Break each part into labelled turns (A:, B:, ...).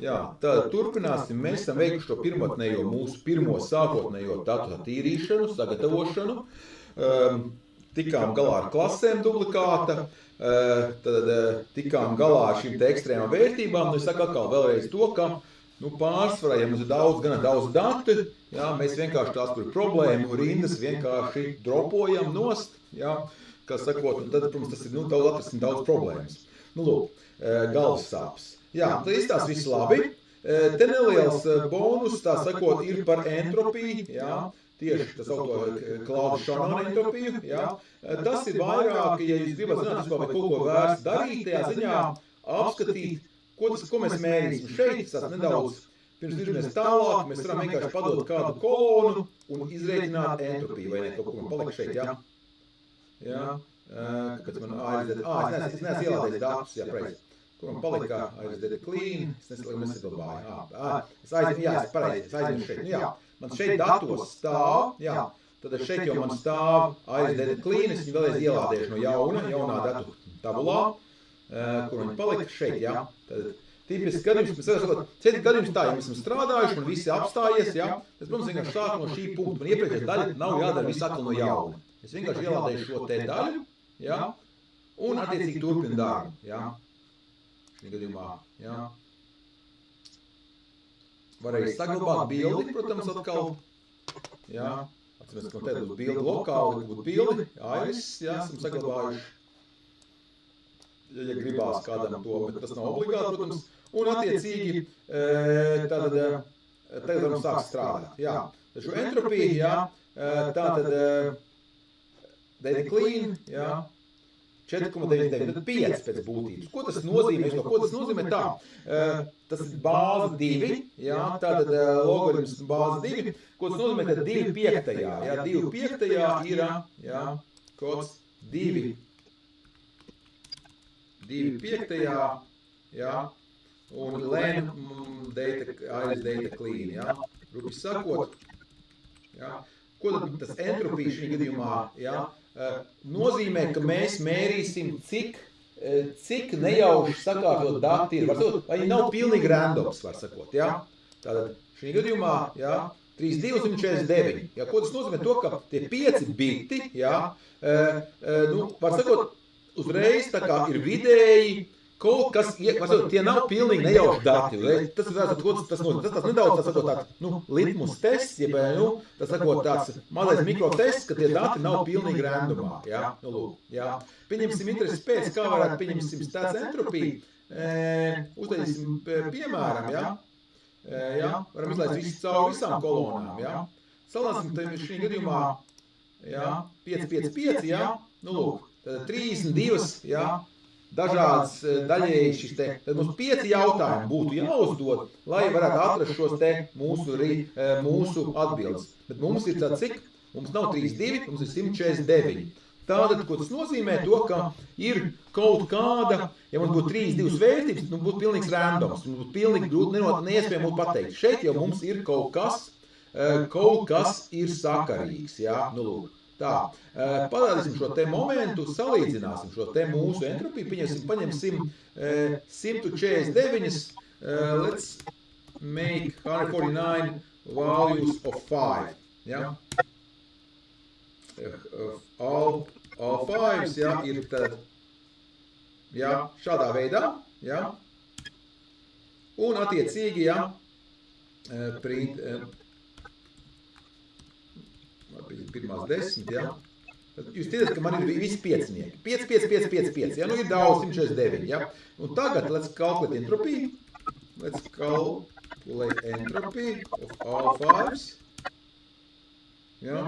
A: Jā, tad turpināsim. Mēs esam veikuši to mūsu pirmo sākotnējo datu attīrīšanu, sagatavošanu. Tikām galā ar klasēm duplikāta, tad tikām galā ar šīm te ekstrēmām vērtībām. Es saku atkal vēlreiz to, ka pārsvarā, ja mums ir gana daudz datu, jā, mēs vienkārši tās, kur ir problēmu rindas, vienkārši dropojam nost, jā, kā sakot, un tad, protams, tas ir daudz problēmas. Lūk, galvas sāpes. Jā, tad izstās viss labi. Te neliels bonus, tā sakot, ir par entropiju, jā, tieši tas auto Klauda Šanona entropiju, jā. Tas ir vairāk, ja jūs gribat zināt, vai kaut ko vērts darīt, tajā ziņā apskatīt, ko mēs mērīsim šeit, tas nedaudz, pirms virzamies tālāk, mēs varam vienkārši padot kādu kolonu un izrēķināt entropiju, vai ne, kaut ko man palika šeit, jā. Jā, kāpēc man es neesmu ielādējis datus, jā, preiz. Kur man palika ASD clean, es nesaglabāju. Es aizmirsu šeit. Jā, man šeit datos stāv, jā, tad šeit jau man stāv ASD clean, es viņu vēlreiz ielādēšu no jaunā datu tabulā, kur man palika šeit, jā. Tad tipisks gadījums, tā, ja mēs esam strādājuši un visi apstājies, jā, tas, protams, vienkārši sāk no šī punkta. Man iepriekšējā daļa nav jādara viss atkal no jauna. Es vienkārši ielādēšu šo te daļu, jā, un attiecīgi turpinu darbu, jā. Gadījumā, jā. Varēja saglabāt bildi, protams, atkal. Jā, atcīmēs, ka man te būs bildi lokāli, būtu bildi, iris, jā, esam saglabājuši. Ja gribās kādam to, bet tas nav obligāti, protams. Un attiecīgi, tagad varam sākt strādāt, jā. Tad šo entropiju, jā, tātad data clean, jā. 4,99, tad 5 pēc būtības. Ko tas nozīmē? Ko tas nozīmē tā? Tas ir bāze 2, jā, tātad logaritms bāze 2. Ko tas nozīmē? Tad 2 piektajā, jā, 2 piektajā ir, jā, kods 2 piektajā, jā, un len iris data clean, jā, rupi sakot, jā. Ko tad tas entropija šī gadījumā, jā? Nozīmē, ka mēs mērīsim, cik nejauši sakārtot dati ir. Vai viņi nav pilnīgi randoms, var sakot, jā? Tātad šī gadījumā, jā, 3249. Jā, ko tas nozīmē? To, ka tie 5 biti, jā, var sakot, uzreiz tā kā ir vidēji, kaut kas, tie nav pilnīgi nejauši dati. Tas nozīmē, tas nedaudz, tā sakot, tāds, litmus tests, jeb, tas sakot, tāds mazais mikrotests, ka tie dati nav pilnīgi randomā, jā, lūk, jā. Pieņemsim intereses pēc, kā varētu pieņemsim tāds entropiju, uztaisīsim piemēram, jā, varam izlaist visu caur visām kolonām, jā. Salāsim šī gadījumā, jā, 5, 5, 5, jā, lūk, 32, jā, dažādas daļēji šis te, tad mums 5 jautājumi būtu jāuzdod, lai varētu atrast šos te mūsu atbildes. Bet mums ir tāds cik? Mums nav 32, mums ir 149. Tātad, ko tas nozīmē? To, ka ir kaut kāda, ja mums būtu 32 vērtības, nu būtu pilnīgs randoms, mums būtu pilnīgi grūti neiespējami būtu pateikt. Šeit jau mums ir kaut kas ir sakarīgs, jā, nu lūk. Tā, parādīsim šo te momentu, salīdzināsim šo te mūsu entropiju, paņemsim 149, let's make 149 values of 5, ja? All 5, ja, ir tad, ja, šādā veidā, ja? Un attiecīgi, ja, print, pirmās 10, jā. Jūs ticat, ka man ir visi piecinieki. 5, 5, 5, 5, 5, jā. Nu ir daudz, 149, jā. Un tagad, let's calculate entropy. Let's calculate entropy of all 5. Jā.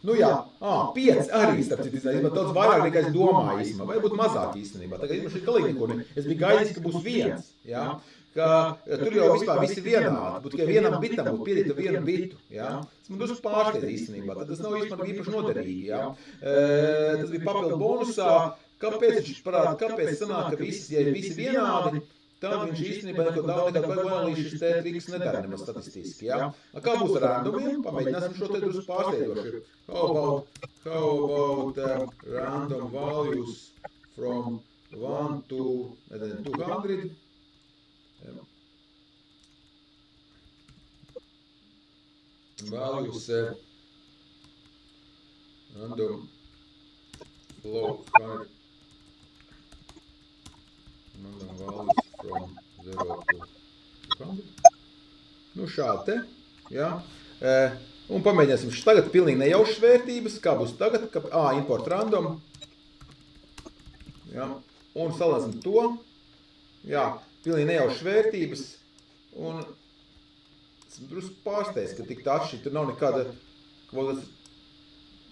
A: Nu jā, 5 arī, starp citu, daudz vairāk nekā es domāju īstenībā. Vai būtu mazāk īstenībā. Tagad šeit galīgi neko ne. Es biju gaidījis, ka būs 1, jā. Ka tur jau vispār visi vienādi, būtu tikai vienam bitam būtu piedīta vienu bitu, jā. Tas man drusku pārsteidz īstenībā, tad tas nav īpaši noderīgi, jā. Tas bija papildu bonusā, kāpēc viņš parāda, kāpēc sanāk, ka ja ir visi vienādi, tad viņš īstenībā neko daudz analīzes šis te triks nedara nemaz statistiski, jā. Kā būs ar randomiem? Pamēģināsim šo te drusku pārsteidoši. How about random values from 1 to 200? values random float random values from 0 to 100. Nu šādi te, jā. Un pamēģināsim tagad pilnīgi nejaušas vērtības, kā būs tagad, import random. Jā. Un salāsim to. Jā, pilnīgi nejaušas vērtības. Un esmu drusku pārsteigts, ka tik atšķirīgi. Tur nav nekāda,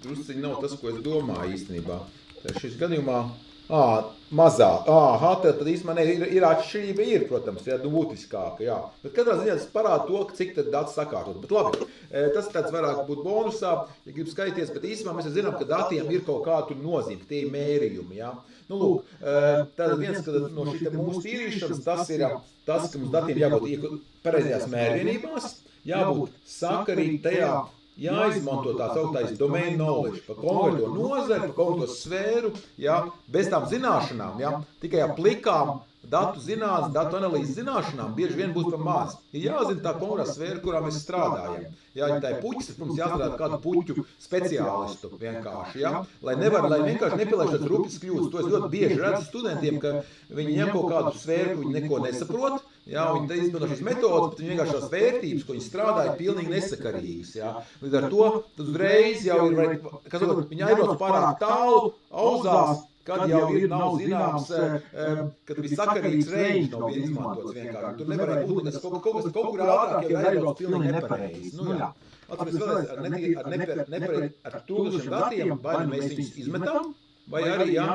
A: drusciņi nav tas, ko es domāju īstenībā. Tā šis gadījumā, mazāk. Tad īstenībā ir atšķirība, protams, jā, būtiskāka, jā. Bet katrā ziņā tas parāda to, cik tad dati sakārtot. Bet labi, tas tāds varētu būt bonusā, ja grib skaities, bet īstenībā mēs zinām, ka datiem ir kaut kādu nozīme, tie ir mērījumi, jā. Nu, lūk, tātad viens, ka no šī mūsu tīrīšanas, tas ir tas, ka mums datiem jābūt pareizajās mērvienībās, jābūt sakarīgi tajā, jāizmanto tā sauktais domain knowledge, par konkrēto nozari, par konkrēto sfēru, jā, bez tām zināšanām, jā, tikai plikām datu zināšanām, datu analīzes zināšanām bieži vien būs par maz. Ir jāzina tā konkrētā sfēra, kurā mēs strādājam. Jā, ja tā ir puķis, mums jāstrādā kādu puķu speciālistu vienkārši, jā, lai vienkārši nepielaiž tāds rupjas kļūdas. To es ļoti bieži redzu studentiem, ka viņi ņem kaut kādu sfēru, ka viņi neko nesaprot, jā, viņi te izmanto šīs metodas, bet viņi vienkārši tās vērtības, ko viņi strādā, ir pilnīgi nesakarīgas, jā. Līdz ar to, tad uzreiz jau ir, viņi aizbrauc pārāk tālu, auzās, kad jau nav zināms, kad bija sakarīgs range nav izmantots vienkārši. Tur nevarēja būt, ka kaut kur ātrāk jau aizbrauc pilnīgi nepareizi. Nu jā, atceries vēlreiz ar tūkstošiem datiem, vai mēs viņus izmetam, vai arī, jā,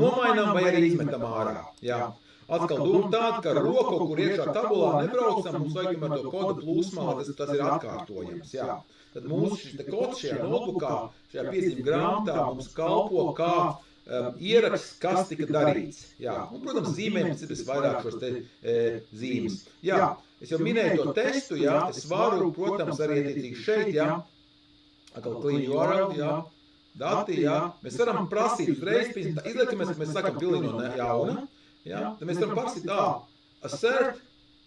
A: nomainām, vai arī izmetam ārā, jā. Atkal doma tāda, ka roku, kur iekšā tabulā nebraucam, mums vajag ar to kodu plūsmā, tas ir atkārtojams, jā. Tad mūsu šis kods šajā notebookā, šajā 500 grāmatā mums kalpo kā ieraksts, kas tika darīts. Jā. Un, protams, zīmējums ir vairāk šos te zīmes. Jā, es jau minēju to testu, jā, es varu, protams, arī attiecīgi šeit, jā, atkal clean URL, jā, dati, jā, mēs varam prasīt uzreiz, izliekamies, ka mēs sakam pilnīgi no jauna, jā, tad mēs varam prasīt assert,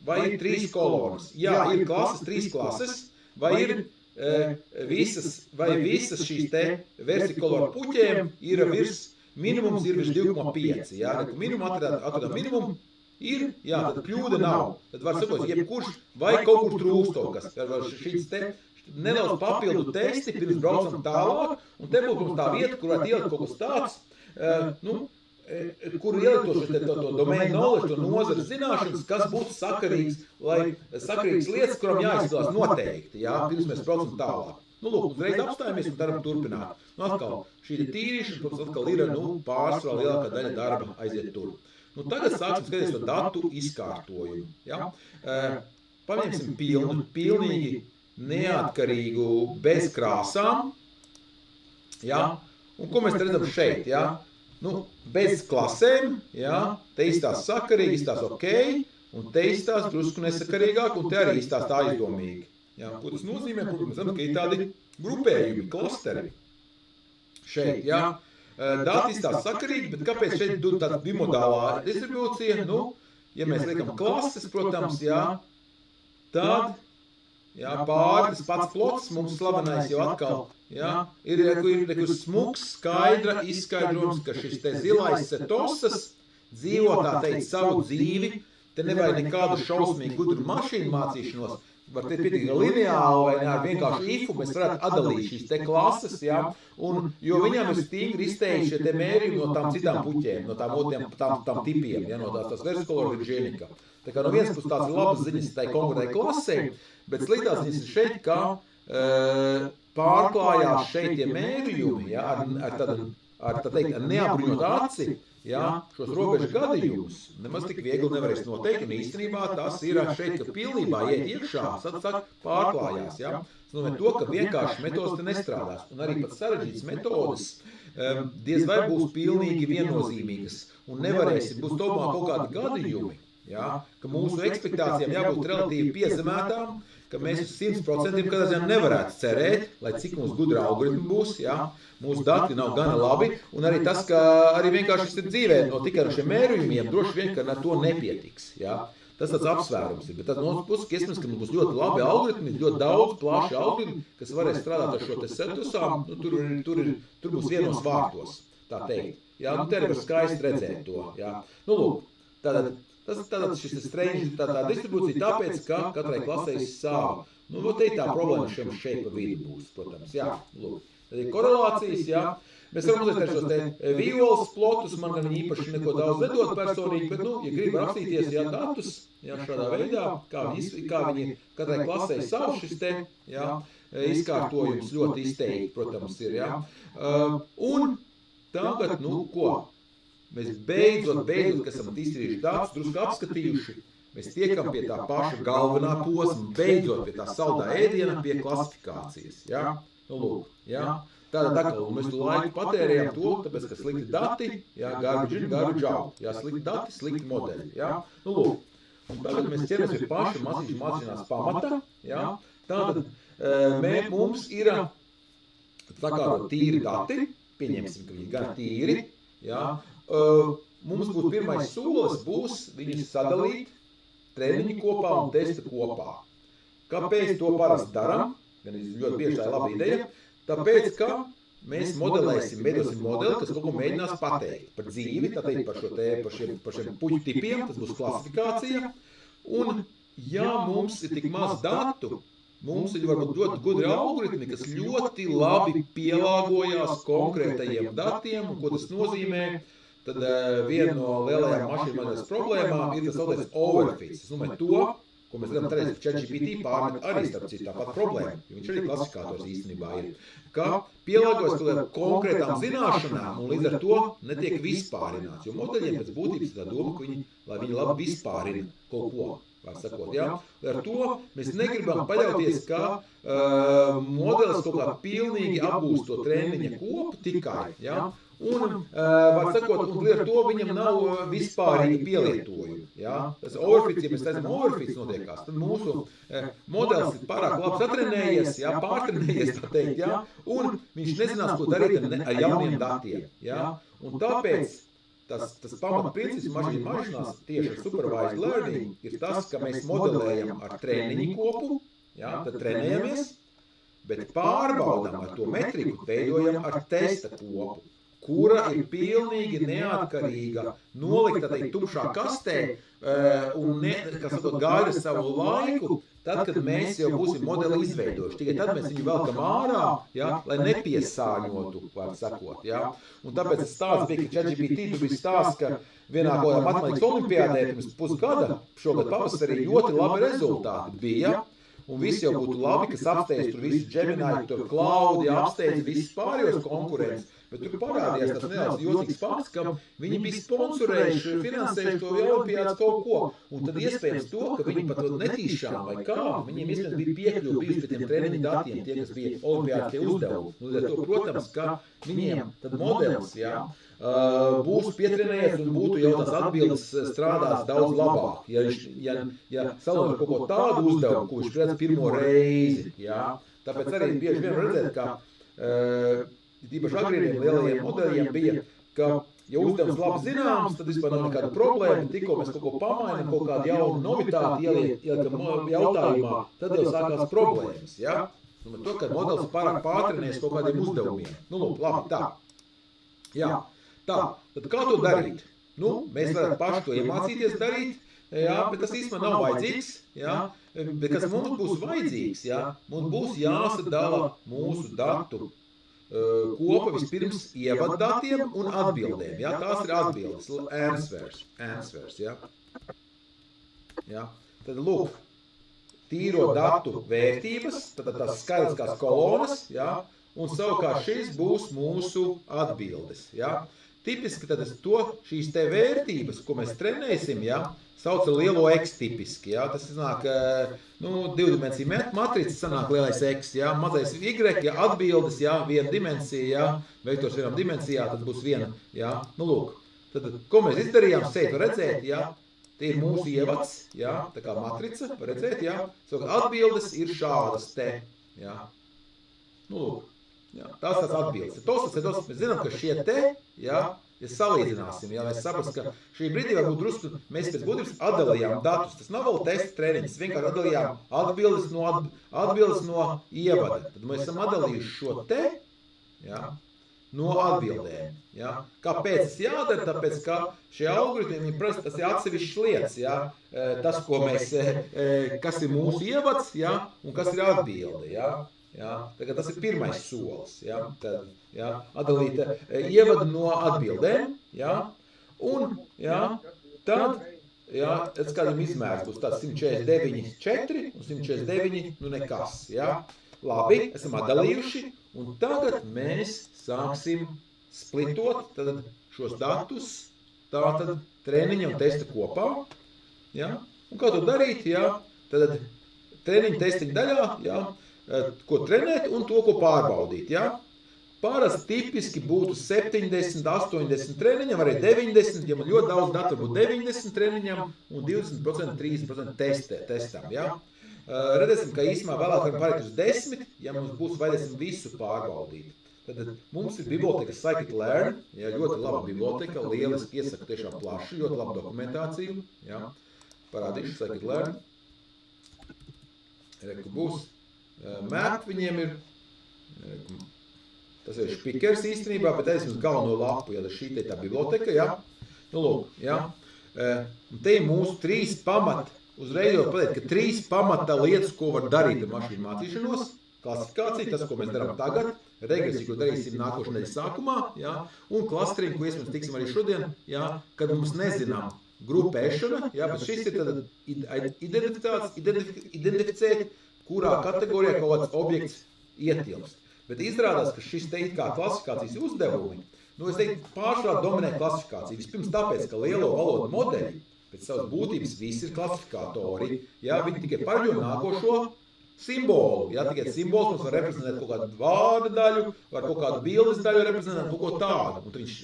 A: vai ir 3 kolonas. Jā, ir klases, 3 klases, vai ir visas šīs te versikoloru puķiem ir virs minimums ir virs 2,5, jā, minimumu atradām minimumu ir, jā, tad kļūda nav. Tad var sakot, jebkurš vai kaut kur trūkst kaut kas. Šīs te nedaudz papildu testi, pirms braucam tālāk, un te būtu tā vieta, kur varētu ielikt kaut kas tāds, kur ielikt to domain knowledge, to nozares zināšanas, kas būtu sakarīgs, sakarīgs lietas, kuram jāizskatās noteikti, jā, pirms mēs braucam tālāk. Nu, lūk, uzreiz apstājamies un darbu turpināt. Nu, atkal, šī tīrīšana, protams, atkal ir, pārsvarā lielākā daļa darba aiziet tur. Nu, tagad sāksim skatīties to datu izkārtojumu, ja? Paņemsim pilnīgi neatkarīgu bez krāsām, ja? Un ko mēs redzam šeit, ja? Nu, bez klasēm, ja? Te izstās sakarīgi, izstās ok, un te izstās drusku nesakarīgāk, un te arī izstās tā aizdomīgi. Jā, ko tas nozīmē? Protams, ka ir tādi grupējumi, klasteri šeit, jā. Dati izstās sakarīgi, bet kāpēc šeit tāda bimodālā distribūcija? Nu, ja mēs liekam klases, protams, jā, tad, jā, pāri tas pats plots, mums slavenais jau atkal, jā, ir smuks, skaidra izskaidrojums, ka šis te zilais setosas dzīvo, tā teikt, savu dzīvi, te nevajag nekādu šausmīgu gudru mašīnu mācīšanos, var teikt pietiekami lineāli vai ne ar vienkārši ifu, mēs varētu atdalīt šīs te klases, jā, un, jo viņām ir stingri izteikti šie te mērījumi no tām citām puķēm, no tām tipiem, ja, no tās versikolora virģienika. Tā kā no vienas puses tās ir labas ziņas tai konkrētai klasei, bet sliktās ziņas ir šeit, ka pārklājās šeit tie mērījumi, ja, ar neapbruņot aci, jā, šos robežu gadījumus nemaz tik viegli nevarēs noteikt, un īstenībā tas ir šeit, ka pilnībā iet iekšā, pārklājās, jā. Tas nozīmē to, ka vienkārši metodas te nestrādās, un arī pat sarežģītas metodas diez vai būs pilnīgi viennozīmīgas, un būs tomēr kaut kādi gadījumi, jā, ka mūsu ekspektācijām jābūt relatīvi piezemētām, ka mēs uz 100% kādā ziņā nevarētu cerēt, lai cik mums gudra algoritmi būs, jā, mūsu dati nav gana labi, un arī tas, ka arī vienkārši ir dzīvē no tikai ar šiem mērījumiem, droši vien, ka ar to nepietiks, jā. Tas tāds apsvērums ir, bet tad no puses, ka iespējams, ka mums būs ļoti labi algoritmi, ļoti daudz plaši algoritmi, kas varēs strādāt ar šo te setosām, tur būs vienos vārtos, tā teikt. Jā, te arī var skaisti redzēt to, jā. Lūk, tātad šis strange, tā distribūcija tāpēc, ka katrai klasē ir sava. Te ir tā problēma šeit pa vidu būs, protams, jā, lūk. Tad ir korelācijas, jā. Mēs varam uzlikt šos te violas plotus, man gan viņi īpaši neko daudz nedod personīgi, bet, ja grib rakstīties, jā, datus, jā, šādā veidā, kā viņi katrai klasē savu šis te, jā, izkārtojums ļoti izteikti, protams, ir, jā. Un tagad, ko? Mēs beidzot, kas esam izdarījuši datus, drusku apskatījuši, mēs tiekam pie tā paša galvenā posma, beidzot pie tā saldā ēdiena, pie klasifikācijas, jā. Lūk, jā. Tātad atkal, mēs tu laiku patērējam to, tāpēc, ka slikti dati, jā, garbage in, garbage out, jā, slikti dati, slikti modeļi, jā. Lūk, un tagad mēs ķeramies pie paša mācīšanās pamata, jā. Tātad mums ir sakārtot tīri dati, pieņemsim, ka viņi gan tīri, jā. Mums būs pirmais solis, būs viņus sadalīt treniņu kopā un testa kopā. Kāpēc to parasti daram? Gan ļoti bieži tā ir laba ideja. Tāpēc, ka mēs modelēsim, veidosim modeli, kas kaut ko mēģinās pateikt par dzīvi, tātad par šiem puķu tipiem, tas būs klasifikācija. Un, ja mums ir tik maz datu, mums ir varbūt ļoti gudri algoritmi, kas ļoti labi pielāgojās konkrētajiem datiem, un ko tas nozīmē, tad viena no lielajām mašīnu modeļas problēmām ir tas saucamais overfits. Tas nozīmē to, ko mēs redzam reiz ChatGPT pārmet arī starp citu tāpat problēma, jo viņš arī klasifikators īstenībā ir, ka pielāgojas kaut kādām konkrētām zināšanām un līdz ar to netiek vispārināts, jo modeļiem pēc būtības tā doma, ka lai viņi labi vispārina kaut ko, var sakot, jā. Ar to mēs negribam paļauties, ka modelis kaut kā pilnīgi apgūst to treniņa kopu tikai, jā. Un, var sakot, un līdz ar to viņam nav vispārīgi pielietojumi. Ja? Tas overfits, ja mēs teicam, overfits notiekās, tad mūsu modelis ir pārāk labi satrenējies, ja? Pārtrenējies, tā teikt, ja? Un viņš nezinās, ko darīt ar jauniem datiem. Ja? Un tāpēc tas pamatprincips mašīnās tieši ar supervised learning ir tas, ka mēs modelējam ar treniņu kopu, ja? Tad trenējamies, bet pārbaudam ar to metriku, veidojam ar testa kopu, kura ir pilnīgi neatkarīga, nolikta teikt tumšā kastē un gaida savu laiku, tad, kad mēs jau būsim modeli izveidojuši. Tikai tad mēs viņu velkam ārā, ja, lai nepiesāņotu, var sakot. Ja. Un tāpēc tas stāsts bija, ka ChatGPT tu bija stāsts, ka vienā godā matemātikas olimpiādē pirms pusgada, šogad pavasarī ļoti labi rezultāti bija. Un visi jau būtu labi, kas apsteidz tur visu Gemini, tur Cloud, apsteidz visus pārējos konkurentus. Bet tur parādījās tas nedaudz jocīgs fakts, ka viņi bija sponsorējuši, finansējuši to olimpiādas kaut ko. Un tad iespējams to, ka viņi pat netīšām vai kā, viņiem iespējams bija piekļuvi bijuši pie tiem treniņu datiem, tie, kas bija olimpiādas tie uzdevumi. Un to, protams, ka viņiem tad modelis, jā, būs pietrenējies un būtu jau tās atbildes strādās daudz labāk. Ja salūdz kaut ko tādu uzdevumu, ko viņš redz pirmo reizi, jā. Tāpēc arī bieži vien redzēt, ka īpaši agrīniem lielajiem modeļiem bija, ka, ja uzdevums labi zināms, tad vispār nav nekāda problēma, tikko mēs kaut ko pamainam, kaut kādu jaunu novitāti ieliekam jautājumā, tad jau sākās problēmas, ja? Un to, ka modelis pārāk pārtrenēs kaut kādiem uzdevumiem. Nu, lūk, labi, tā. Jā, tā. Tad kā to darīt? Nu, mēs varam paši to iemācīties darīt, jā, bet tas īstenībā nav vajadzīgs, jā. Bet kas mums būs vajadzīgs, jā, mums būs jāsadala mūsu datu kopa vispirms ievaddatiem un atbildēm. Ja? Tās ir atbildes, answers. Ja? Ja? Tad lūk, tīro datu vērtības, tad tās skaitliskās kolonas, ja? Un savukārt šis būs mūsu atbildes. Ja? Tipiski tad šīs te vērtības, ko mēs trenēsim, ja? Sauc ar lielo X tipiski, ja? Tas sanāk, divdimensiju matrica sanāk lielais X, ja? Mazais Y, ja? Atbildes, ja? Viena dimensija, ja? Vektors vienam dimensijā, tad būs viena, ja? Nu, lūk, tad, ko mēs izdarījām, šeit var redzēt, ja? Tie ir mūsu ievads, ja? Tā kā matrica, var redzēt, ja? Savukārt atbildes ir šādas te, ja? Nu, lūk, ja? Tās atbildes. Tos, mēs zinām, ka šie te, ja? ja salīdzināsim, ja, lai saprast, ka šī brīdī varbūt drusku mēs pēc būtības atdalījām datus. Tas nav vēl testa treniņš, vienkārši atdalījām atbildes no ievada. Tad mēs esam atdalījuši šo te, ja, no atbildēm. Ja. Kāpēc tas jādara? Tāpēc, ka šie algoritmi, tas ir atsevišķas lietas. Ja. Tas, kas ir mūsu ievads, ja, un kas ir atbilde. Ja. Ja, tas ir pirmais solis, ja, tad, ja, atdalīt ievadu no atbildēm, ja, un ja, tad, ja, kādam izmērs būs tāds 149,4 un 149, nu nekas, ja. Labi, esam atdalījuši, un tagad mēs sāksim splitot tad šos datus, tātad treniņa un testa kopā, ja, un kā to darīt, ja, tad treniņa testiņa daļā, ja, ko trenēt un to, ko pārbaudīt. Ja? Parasti tipiski būtu 70, 80 treniņam, arī 90, ja man ļoti daudz datu būtu 90 treniņam un 20%, 30% testam. Ja? Redzēsim, ka īsumā vēlāk varam pārēt uz 10, ja mums būs vajadzēsim visu pārbaudīt. Tad mums ir biblioteka Scikit-learn, ja, ļoti laba biblioteka, lieliski iesaku tiešām plaši, ļoti laba dokumentācija. Ja? Parādīšu Scikit-learn. Reku būs. Map viņiem ir, tas ir špikers īstenībā, bet es jums galveno lapu, ja šī te tā biblioteka, ja. Nu, lūk, ja. Un te ir mūsu 3 pamat, uzreiz jau pateikt, ka 3 pamata lietas, ko var darīt ar mašīnu mācīšanos, klasifikācija, tas, ko mēs darām tagad, regresiju, ko darīsim nākošu nedēļas sākumā, ja, un klastering, ko iespējams tiksim arī šodien, ja, kad mums nezinām grupēšana, ja, bet šis ir tad identificēt, kurā kategorijā kaut kāds objekts ietilpst. Bet izrādās, ka šis te it kā klasifikācijas uzdevumi, nu es teiktu, pārsvarā dominē klasifikācija. Vispirms tāpēc, ka lielo valodu modeļi pēc savas būtības visi ir klasifikatori, ja, viņi tikai paļo nākošo simbolu. Ja, tikai simbols mums var reprezentēt kaut kādu vārda daļu, var kaut kādu bildes daļu reprezentēt kaut ko tādu. Un viņš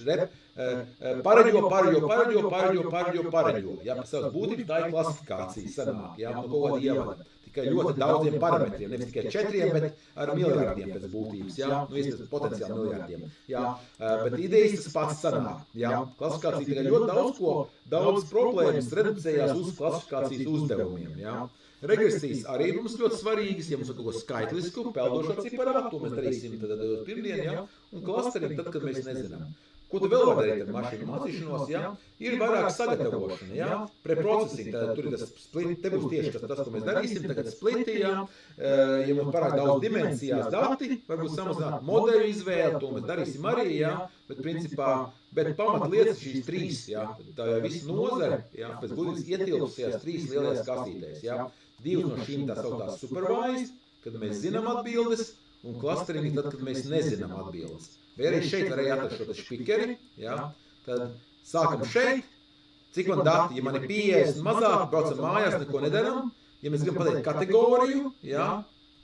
A: pareģo. Ja, pēc savas būtības tā ir klasifikācija sanāk, ja, no kaut kāda ievada. Tikai ļoti daudziem parametriem, nevis tikai 4, bet ar miljardiem pēc būtības, ja, nu iespējams potenciāli miljardiem, ja, bet idejas tas pats sanāk, ja, klasifikācija tikai ļoti daudz problēmas reducējās uz klasifikācijas uzdevumiem, ja. Regresijas arī mums ļoti svarīgas, ja mums ir kaut ko skaitlisku, peldošo ciparā, to mēs darīsim tad pirmdien, ja, un klastering tad, kad mēs nezinām. Ko tu vēl var darīt ar mašīnu mācīšanos, ja? Ir vairāk sagatavošana, ja? Preprocessing, tad tur ir tas split, te būs tieši tas, ko mēs darīsim, tagad spliti, ja? Ja mums pārāk daudz dimensijās dati, varbūt samazināt modeļu izvēli, to mēs darīsim arī, ja? Bet principā, pamat lietas šīs 3, ja? Tā jau visa nozare, ja? Pēc būtības ietilpsajās 3 lielajās kastītēs, ja? 2 no šīm tā sauktās supervised, kad mēs zinām atbildes, un clusteringi tad, kad mēs nezinām atbildes. Vai arī šeit varēja atrast šo špikeri, ja? Tad sākam šeit, cik man dati, ja man ir 50 mazāk, braucam mājās, neko nedaram, ja mēs gribam pateikt kategoriju, ja?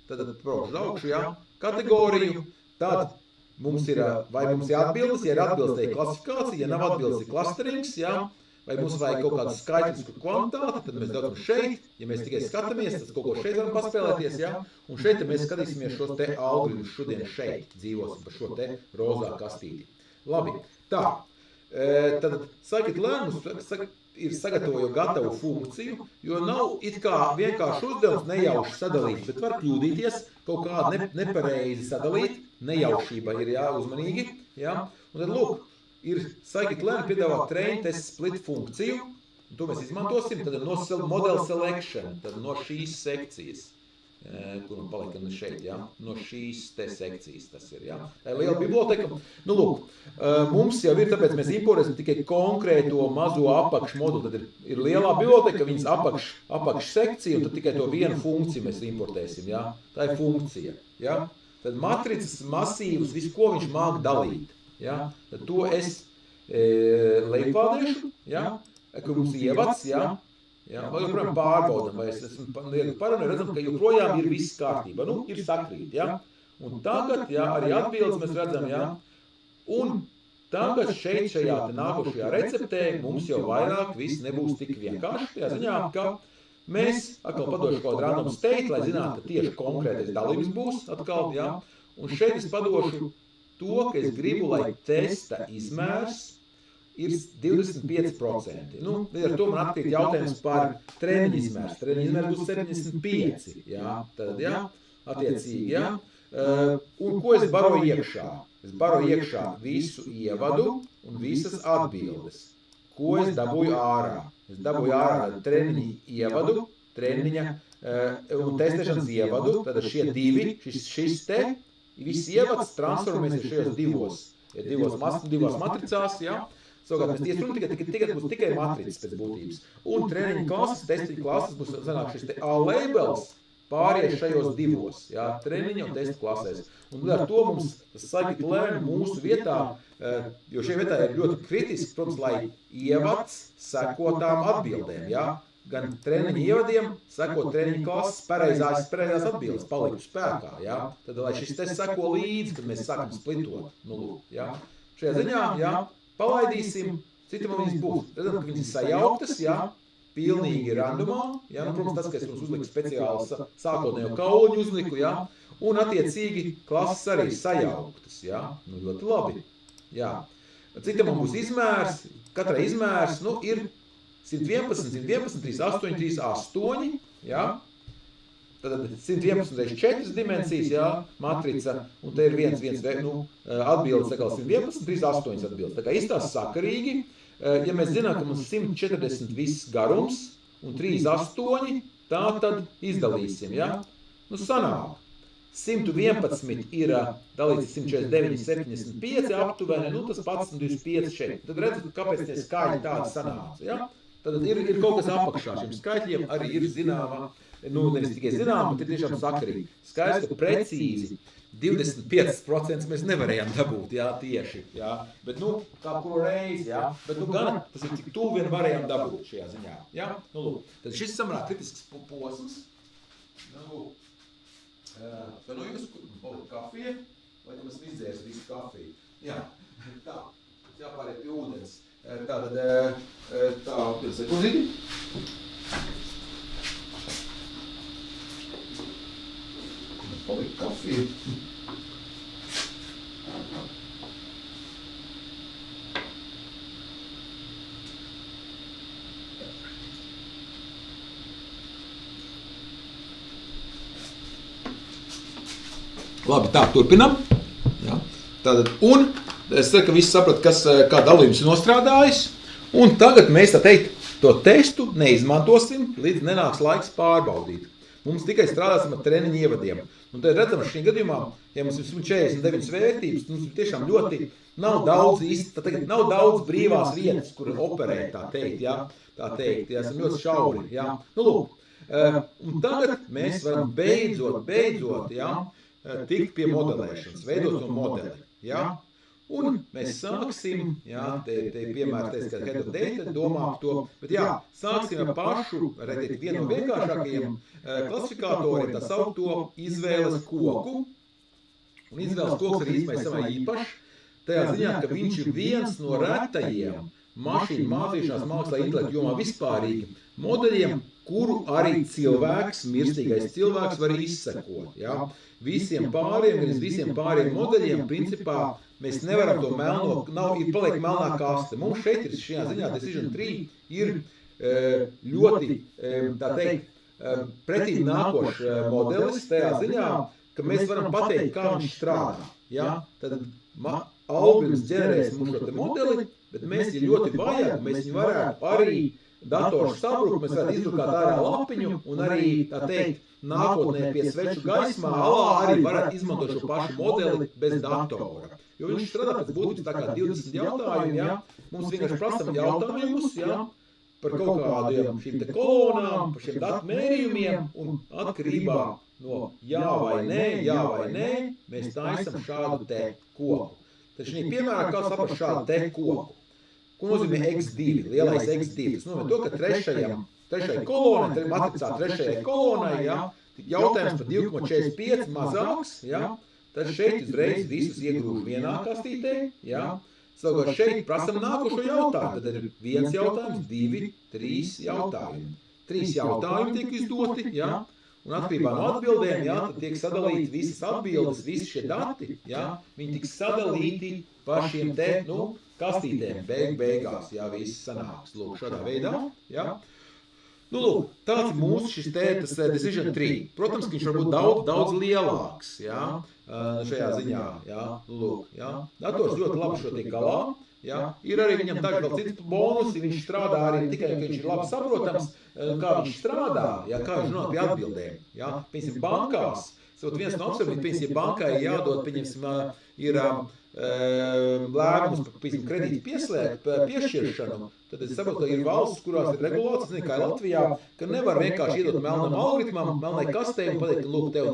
A: Tad braukšu augšu, ja? Kategoriju, tad mums ir, vai mums ir atbildes, ja ir atbildes, tā ir klasifikācija, ja nav atbildes, ir klasterings, ja? Vai mums vajag kaut kādu skaitlisku kvantitāti, tad mēs dotam šeit, ja mēs tikai skatāmies, tad kaut ko šeit varam paspēlēties, ja? Un šeit mēs skatīsimies šos te algoritmus šodien šeit, dzīvosim par šo te rozā kastīti. Labi, tā, tad Scikit-learn ir sagatavoju gatavu funkciju, jo nav it kā vienkārši uzdevums nejauši sadalīt, bet var kļūdīties, kaut kādu nepareizi sadalīt, nejaušība ir jāuzmanīgi, ja? Un tad lūk, ir Scikit-learn piedāvā train test split funkciju, un to mēs izmantosim, tad no model selection, tad no šīs sekcijas, kur man palika šeit, ja, no šīs te sekcijas tas ir, ja. Tā ir liela biblioteka. Nu, lūk, mums jau ir, tāpēc mēs importēsim tikai konkrēto mazo apakšu modulu, tad ir lielā biblioteka, viņas apakš sekcija, un tad tikai to vienu funkciju mēs importēsim, ja. Tā ir funkcija, ja. Tad matricas, masīvus, visu, ko viņš māk dalīt. Ja? Tad to es lejuplādēšu, ja? Kur mums ievads, ja? Ja? Vai joprojām pārbaudam, vai es esmu parunāju, redzam, ka joprojām ir viss kārtība, nu, ir sakrīt, ja? Un tagad, ja, arī atbildes mēs redzam, ja? Un tagad šeit šajā nākošajā receptē mums jau vairāk viss nebūs tik vienkārši, tajā ziņā, ka mēs atkal padošu kaut kādu random state, lai zinātu, ka tieši konkrētais dalības būs atkal, ja? Un šeit es padošu to, ka es gribu, lai testa izmērs ir 25%. Nu, līdz ar to man atkrīt jautājums par treniņu izmērs. Treniņu izmērs būs 75, jā, tad, jā, attiecīgi, jā. Un ko es baroju iekšā? Es baroju iekšā visu ievadu un visas atbildes. Ko es dabūju ārā? Es dabūju ārā treniņu ievadu, treniņa un testēšanas ievadu, tad šie divi, šis te, viss ievads transformēsies šajos divos matricās, jā. Savukārt mēs tiešām būs tikai matricas pēc būtības. Un treniņu klases, testiņu klases būs sanāk šis te A-labels pāries šajos divos, jā, treniņu un testu klasēs. Un ar to mums scikit-learn mūsu vietā, jo šajā vietā ir ļoti kritiski, protams, lai ievads seko tām atbildēm, jā. Gan treniņu ievadiem, seko treniņu klases, pareizās atbildes paliktu spēkā, jā. Tad, lai šis tests seko līdzi, kad mēs sākam splitot, nu, jā. Šajā ziņā, jā, palaidīsim, citam viņas būs. Redzam, ka viņas ir sajauktas, jā, pilnīgi randumā, jā, nu, protams, tas, ka es mums uzliku speciāli sākotnējo kauliņu uzliku, jā, un attiecīgi klases arī sajauktas, jā, nu, ļoti labi, jā. Citam būs izmērs, katrai izmērs, nu, ir 111, 38, 38, jā, tad 111 reiz 4 dimensijas, jā, matrica, un te ir viens, nu, atbildes, tā kā 111, 38 atbildes. Tā kā izstās sakarīgi, ja mēs zinām, ka mums 140 viss garums un 38, tā tad izdalīsim, jā, nu, sanāk. 111 ir dalīts 149, 75 aptuveni, nu, tas pats 25 šeit. Tad redzat, kāpēc tie skaļi tādi sanāca, jā? Tad ir kaut kas apakšā šiem skaitļiem, arī ir zināma, nu, nevis tikai zināma, bet ir tiešām sakarīgi. Skaidrs, ka precīzi 25% mēs nevarējām dabūt, jā, tieši, jā. Bet, nu, kā kuru reizi, jā, bet, nu, gan tas ir cik tuvu vien varējām dabūt šajā ziņā, jā. Nu, lūk, tad šis samērā kritisks posms. Nu, nu, jums palika kafija, vai tam esmu izdzēris visu kafiju. Jā, tā, jāpāriet pie ūdens. Tātad, sekundīgi. Palika kafija. Labi, tā, turpinam. Jā. Tātad, un es ceru, ka visi saprat, kā dalījums ir nostrādājis. Un tagad mēs, tā teikt, to testu neizmantosim, līdz nenāks laiks pārbaudīt. Mums tikai strādāsim ar treniņu ievadiem. Un tad redzam, šī gadījumā, ja mums ir 149 vērtības, mums tiešām ļoti nav daudz brīvās vietas, kur operēt, tā teikt, jā. Esam ļoti šauri, jā. Nu, lūk, un tagad mēs varam beidzot, jā, tikt pie modelēšanas, veidot to modeli, jā. Un mēs sāksim, jā, te piemērs, ka head of data domā to, bet jā, sāksim ar pašu, varētu vienu no vienkāršākajiem klasifikatoriem, tā saukto izvēles koku. Un izvēles koks arī īstenībā samā īpašs, tajā ziņā, ka viņš ir viens no retajiem mašīnu mācīšanās mākslā intelektu jomā vispārīgi modeļiem, kuru arī cilvēks, mirstīgais cilvēks var izsekot, jā. Visiem pāriem modeļiem, principā, mēs nevaram to paliek melnā kaste. Mums šeit ir šajā ziņā Decision Tree ir ļoti, tā teikt, pretīm nākošs modelis tajā ziņā, ka mēs varam pateikt, kā viņš strādā. Ja? Tad algoritms ģenerēs mums šo te modeli, bet mēs, ja ļoti vajag, mēs viņu varētu arī datoru sabrukt, mēs varētu izdrukāt ārā lapiņu un arī, tā teikt, nākotnē pie sveču gaismā alā arī varētu izmantot šo pašu modeli bez datora. Jo viņš strādā pēc būtības tā kā 20 jautājumu, ja? Mums vienkārši prasam jautājumus, ja? Par kaut kādiem šīm te kolonām, par šiem datu mērījumiem un atkarībā no jā vai nē, mēs taisam šādu te koku. Tad šī piemērā kāds saprast šādu te koku. Ko nozīmē X2, lielais X2? Tas nozīmē to, ka trešajai kolonai, matricā trešajai kolonai, ja, jautājums par 2,45 mazāks, ja, tad šeit uzreiz visus iegrūž vienā kastītē, ja. Savukārt šeit prasam nākošo jautājumu, tad ir 1 jautājums, 2, 3 jautājumi. 3 jautājumi tiek izdoti, ja, un atkarībā no atbildēm, ja, tad tiek sadalīti visas atbildes, visi šie dati, ja, viņi tiks sadalīti par šiem te, kastītēm beigās, jā, viss sanāks, lūk, šādā veidā, jā. Nu, lūk, tāds ir mūsu šis tas Decision Tree. Protams, ka viņš var būt daudz lielāks, jā, šajā ziņā, jā, lūk, jā. Dators ļoti labi šo tiek galā, jā. Ir arī viņam daži vēl cits bonusi, viņš strādā arī tikai, ka viņš ir labi saprotams, kā viņš strādā, jā, kā viņš nonāk pie atbildēm, jā. Piemēram, bankās, viens no apsvērumiem, piemēram, bankai jādod, pieņemsim, ir lēmums par kredītu piešķiršanu, tad es saprotu, ka ir valsts, kurās ir regulācijas, kā Latvijā, ka nevar vienkārši iedot melnam algoritmam, melnai kastei un pateikt, lūk, tev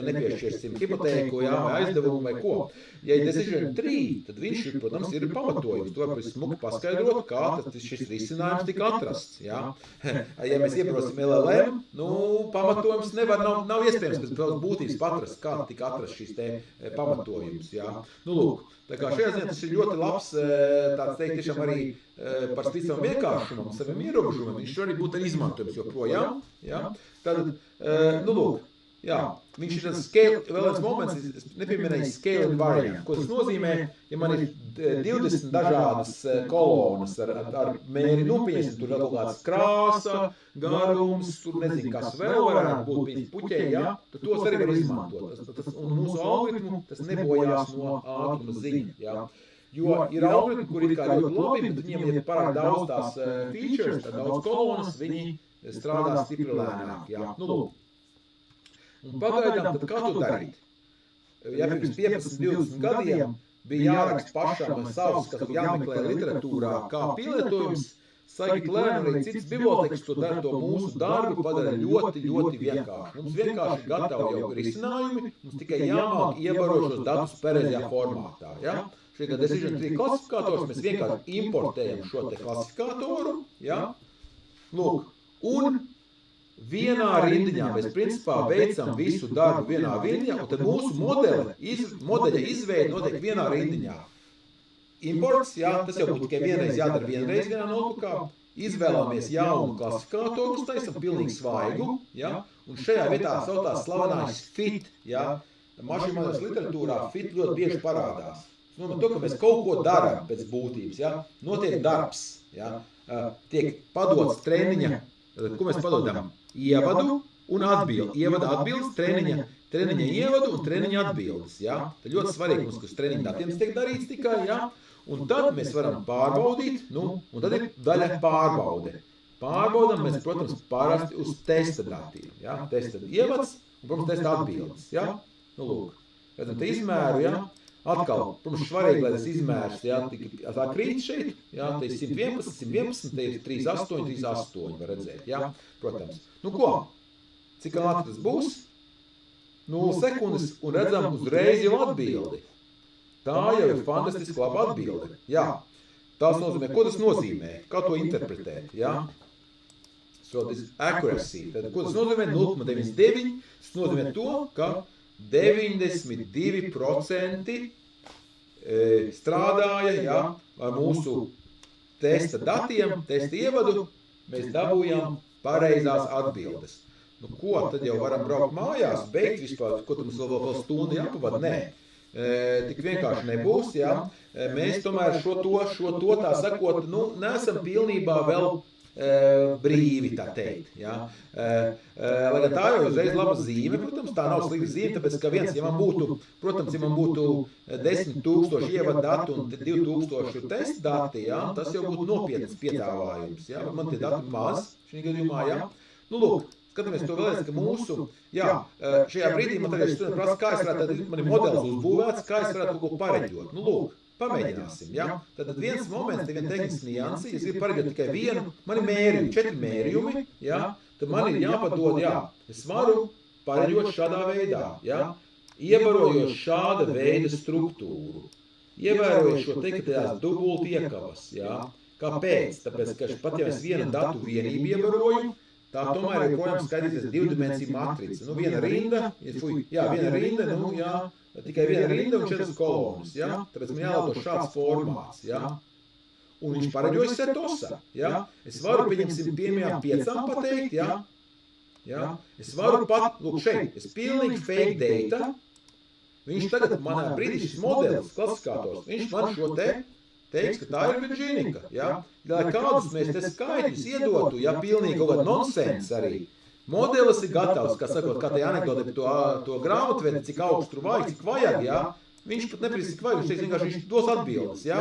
A: nepiešķirsim hipotēku, jā, vai aizdevumu vai ko. Ja ir Decision Tree, tad viņš, protams, ir pamatojums. Tu vari smuki paskaidrot, kā šis risinājums tika atrasts, jā. Ja mēs ieprosim LLM, nu, pamatojums nav iespējams pēc būtības patrast, kā tika atrasts šis te pamatojums, jā. Nu, lūk. Tā kā šajā ziņā tas ir ļoti labs, tāds teikt, tiešām arī par stīcam vienkāršumam, saviem ierobežumam, viņš arī būtu arī izmantojums joprojām, jā. Tad, nu, lūk, jā, viņš ir tāds scale, vēl viens moments, es nepieminēju scale and variant, ko tas nozīmē, ja man ir 20 dažādas kolonas ar mēri, nu, pieņemsim, tur vēl kaut kāds krāsa, garums, tur nezinu, kas vēl varētu būt, pieņemsim, puķēji, jā, tad tos arī var izmantot. Un mūsu algoritmu tas nebojās no ātruma ziņa, jā. Jo ir algoritmi, kur ir kā ļoti labi, bet viņiem ir pārāk daudz tās features, tā daudz kolonas, viņi strādā stipri lēnāk, jā. Nu, lūk. Un pagaidām, tad kā to darīt? Ja pirms 15-20 gadiem bija jāraksta pašam savs, kas jāmeklē literatūrā kā pielietojums, Scikit-learn arī citas bibliotekas to dara, to mūsu darbu padara ļoti, ļoti vienkārši. Mums vienkārši gatavi jau risinājumi, mums tikai jāmāk iebarot šos datus pareizajā formātā. Ja? Šeit Decision Tree klasifikators, mēs vienkārši importējam šo te klasifikatoru, ja? Lūk, un vienā rindiņā mēs principā veicam visu darbu vienā rindiņā, un tad mūsu modeļa izveide notiek vienā rindiņā. Imports, jā, tas jau būtu tikai vienreiz jādara vienreiz vienā notebookā, izvēlamies jaunu klasifikatoru, uztaisam pilnīgi svaigu, jā, un šajā vietā sautās slavenais fit, jā, mašīnu modeļas literatūrā fit ļoti bieži parādās. Nu, to, ka mēs kaut ko darām pēc būtības, jā, notiek darbs, jā, tiek padots treniņa, ko mēs padodam? Ievadu un atbildi. Ievada atbildes, treniņa ievadu un treniņa atbildes. Ja? Tad ļoti svarīgi mums, ka uz treniņa datiem tiek darīts tikai. Ja? Un tad mēs varam pārbaudīt, nu, un tad ir daļa pārbaude. Pārbaudam mēs, protams, parasti uz testa datiem. Ja? Testa ievads un, protams, testa atbildes. Ja? Nu, lūk. Redzam, te izmēru, ja? Atkal, protams, svarīgi, lai tas izmērs, ja, tā krīt šeit, ja, te ir 111, te ir 38, 38, var redzēt, ja, protams. Nu ko, cik ātri tas būs? 0 sekundes un redzam uzreiz jau atbildi. Tā jau ir fantastiski laba atbilde, jā. Tas nozīmē, ko tas nozīmē, kā to interpretēt, ja? So this accuracy, tad ko tas nozīmē? 0,99, tas nozīmē to, ka 92% strādāja, ja, ar mūsu testa datiem, testa ievadu, mēs dabūjām pareizās atbildes. Nu ko, tad jau varam braukt mājās, beigt vispār, ko mums vēl stundu jāpavad? Nē, tik vienkārši nebūs, ja. Mēs tomēr šo to tā sakot, nu, neesam pilnībā vēl brīvi, tā teikt, ja. Lai gan tā jau uzreiz laba zīme, protams, tā nav slikta zīme, tāpēc, ka viens, ja man būtu 10 000 ievadu datu un 2000 testa dati, ja, tas jau būtu nopietnas piedāvājums, ja, man tie dati maz, šī gadījumā, ja. Nu, lūk, skatāmies to vēlēs, ka mūsu, jā, šajā brīdī man tagad studenti prasa, kā es varētu, man ir modelis uzbūvēts, kā es varētu kaut ko pareģot. Nu, lūk, pamēģināsim, ja? Tad viens moments, te viena tehniska niansi, es gribu pareģot tikai vienu, man ir mērījumi, 4 mērījumi, ja? Tad man ir jāpadod, jā, es varu pareģot šādā veidā, ja? Ievarojot šāda veida struktūru, ievērojot šo te, ka tās dubulti iekavas, ja? Kāpēc? Tāpēc, ka pat ja es vienu datu vienību ievaroju, tā tomēr ir projām skatīties 2 dimensiju matrica. Nu, viena rinda, viena rinda, nu, jā, tikai viena rinda un 4 kolonas, jā. Tāpēc man jālauto šāds formāts, jā. Un viņš pareģojas setosa, jā. Es varu, pieņemsim, pirmajām 5 pateikt, jā. Es varu pat, lūk šeit, es pilnīgi fake data, viņš tagad manā brīdī šis modelis, klasifikators, viņš man šo te teiks, ka tā ir Virģīnika, ja? Lai kādus mēs te skaitļus iedotu, ja pilnīgi kaut kāda nonsens arī. Modelis ir gatavs, kā sakot, kā tie anekdote par to grāmatvedi, cik augstu tur vajag, cik vajag, ja? Viņš pat neprīs, cik vajag, viņš teiks vienkārši, viņš dos atbildes, ja?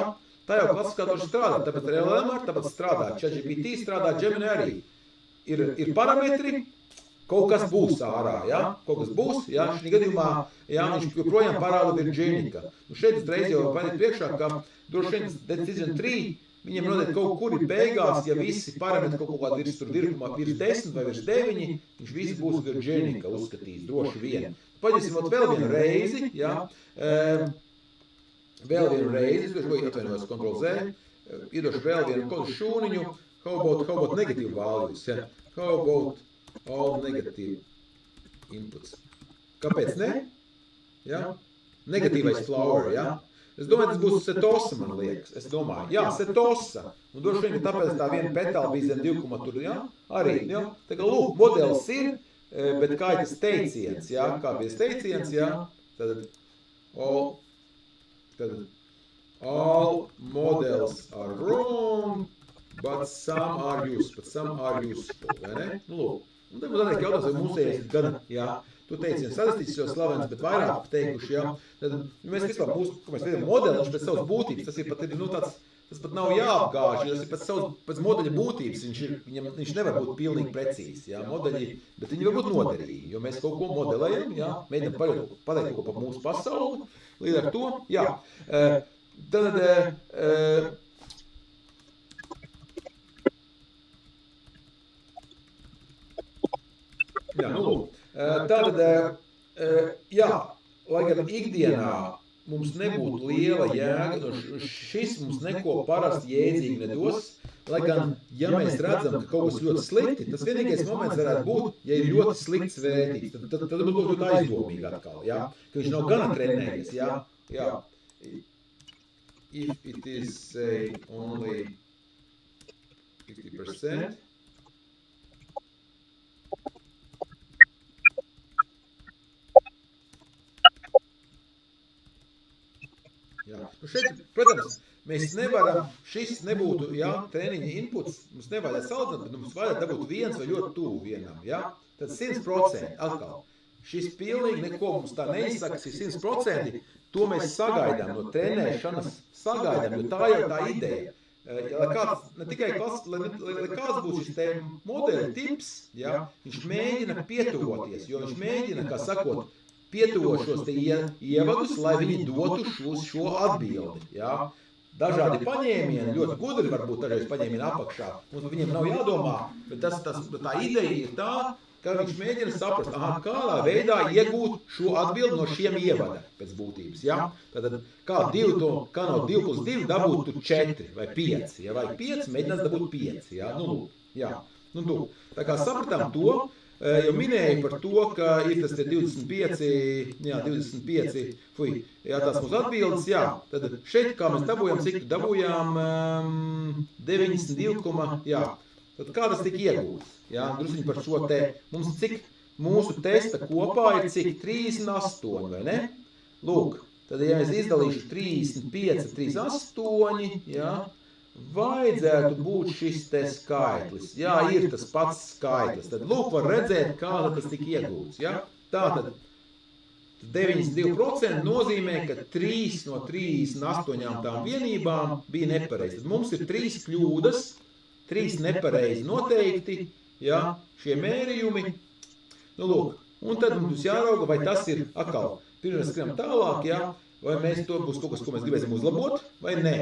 A: Tā jau klasifikators strādā, tāpēc LLM tāpēc strādā, ChatGPT strādā, Gemini arī. Ir parametri, kaut kas būs ārā, ja? Kaut kas būs, ja? Šī gadījumā, ja, viņš joprojām parāda Virģīnika. Nu šeit uzreiz jau paiet priekšā, ka droši vien Decision 3, viņiem noteikti kaut kur ir beigās, ja visi parametri kaut kādā virs 10 vai virs 9, viņš visi būs Virģīnika uzskatīs, droši vien. Paņemsim vēl vienu reizi, ja? Vēl vienu reizi, es atvainojos Ctrl Z, iedošu vēl vienu kodu šūniņu, how about negative values, ja? How about all negative inputs. Kāpēc ne? Ja? Negatīvais flower, ja? Es domāju, tas būs setosa, man liekas. Es domāju, jā, setosa. Un droši vien, ka tāpēc tā viena petāla bija zem 2, tur, ja? Arī, ja? Tā kā, lūk, modelis ir, bet kā ir tas teiciens, ja? Kā bija teiciens, ja? Tad all models are wrong, but some are useful, vai ne? Nu, lūk. Un tad mums jautās, vai mūsējais gan, jā, tu teiciens sadastīts jau slavens, bet vairāk teikuši, jā. Tad mēs vispār mēs vedam modeli, viņš pēc savas būtības, tas ir pat, nu, tāds, tas pat nav jāapgāž, tas ir pēc modeļa būtības, viņš nevar būt pilnīgi precīzi, jā, modeļi, bet viņi var būt noderīgi, jo mēs kaut ko modelējam, jā, mēģinām pateikt kaut ko par mūsu pasauli, līdz ar to, jā. Tad, jā, nu lūk. Tātad, jā, lai gan ikdienā mums nebūtu liela jēga, šis mums neko parasti jēdzīgi nedos, lai gan, ja mēs redzam, ka kaut kas ļoti slikti, tas vienīgais moments varētu būt, ja ir ļoti slikts vērtīgs, tad būtu ļoti aizdomīgi atkal, jā, ka viņš nav gana trenējies, jā, jā. If it is, say, only 50%, jā. Nu šeit, protams, mēs nevaram, šis nebūtu, jā, treniņa inputs, mums nevajadzētu salīdzināt, bet mums vajadzētu dabūt viens vai ļoti tuvu vienam, jā. Tad 100% atkal. Šis pilnīgi neko mums tā neizsaka, šis 100%, to mēs sagaidām no trenēšanas, sagaidām, jo tā jau tā ideja. Lai kāds, ne tikai lai kāds būtu šis te modeļa tips, jā, viņš mēģina pietuvoties, jo viņš mēģina, kā sakot, pietuvošos te ievadus, lai viņi dotu šo atbildi, jā. Dažādi paņēmieni, ļoti gudri varbūt dažreiz paņēmieni apakšā, mums viņiem nav jādomā, bet tā ideja ir tā, ka viņš mēģina saprast, kādā veidā iegūt šo atbildi no šiem ievada pēc būtības, ja? Tātad, kā no 2 plus 2 dabūt 4 vai 5, ja vajag 5, mēģinās dabūt 5, ja? Nu, jā, nu, tā kā sapratām to, jau minēju par to, ka ir tas 25, jā, tās mūsu atbildes, jā, tad šeit, kā mēs dabūjām, cik dabūjām 92, jā, tad kā tas tika iegūts? Jā, drusciņi par šo te, mums cik mūsu testa kopā ir cik 38, vai ne? Lūk, tad ja mēs izdalīšu 35, 38, jā, vajadzētu būt šis te skaitlis. Jā, ir tas pats skaitlis. Tad lūk, var redzēt, kāda tas tika iegūts, jā. Tātad 92% nozīmē, ka 3 no 38 tām vienībām bija nepareizi. Tad mums ir 3 kļūdas, 3 nepareizi noteikti, jā, šie mērījumi, nu lūk, un tad mums jārauga, vai tas ir atkal, pirms mēs skrienam tālāk, jā, vai mēs to būs kaut kas, ko mēs gribēsim uzlabot, vai nē.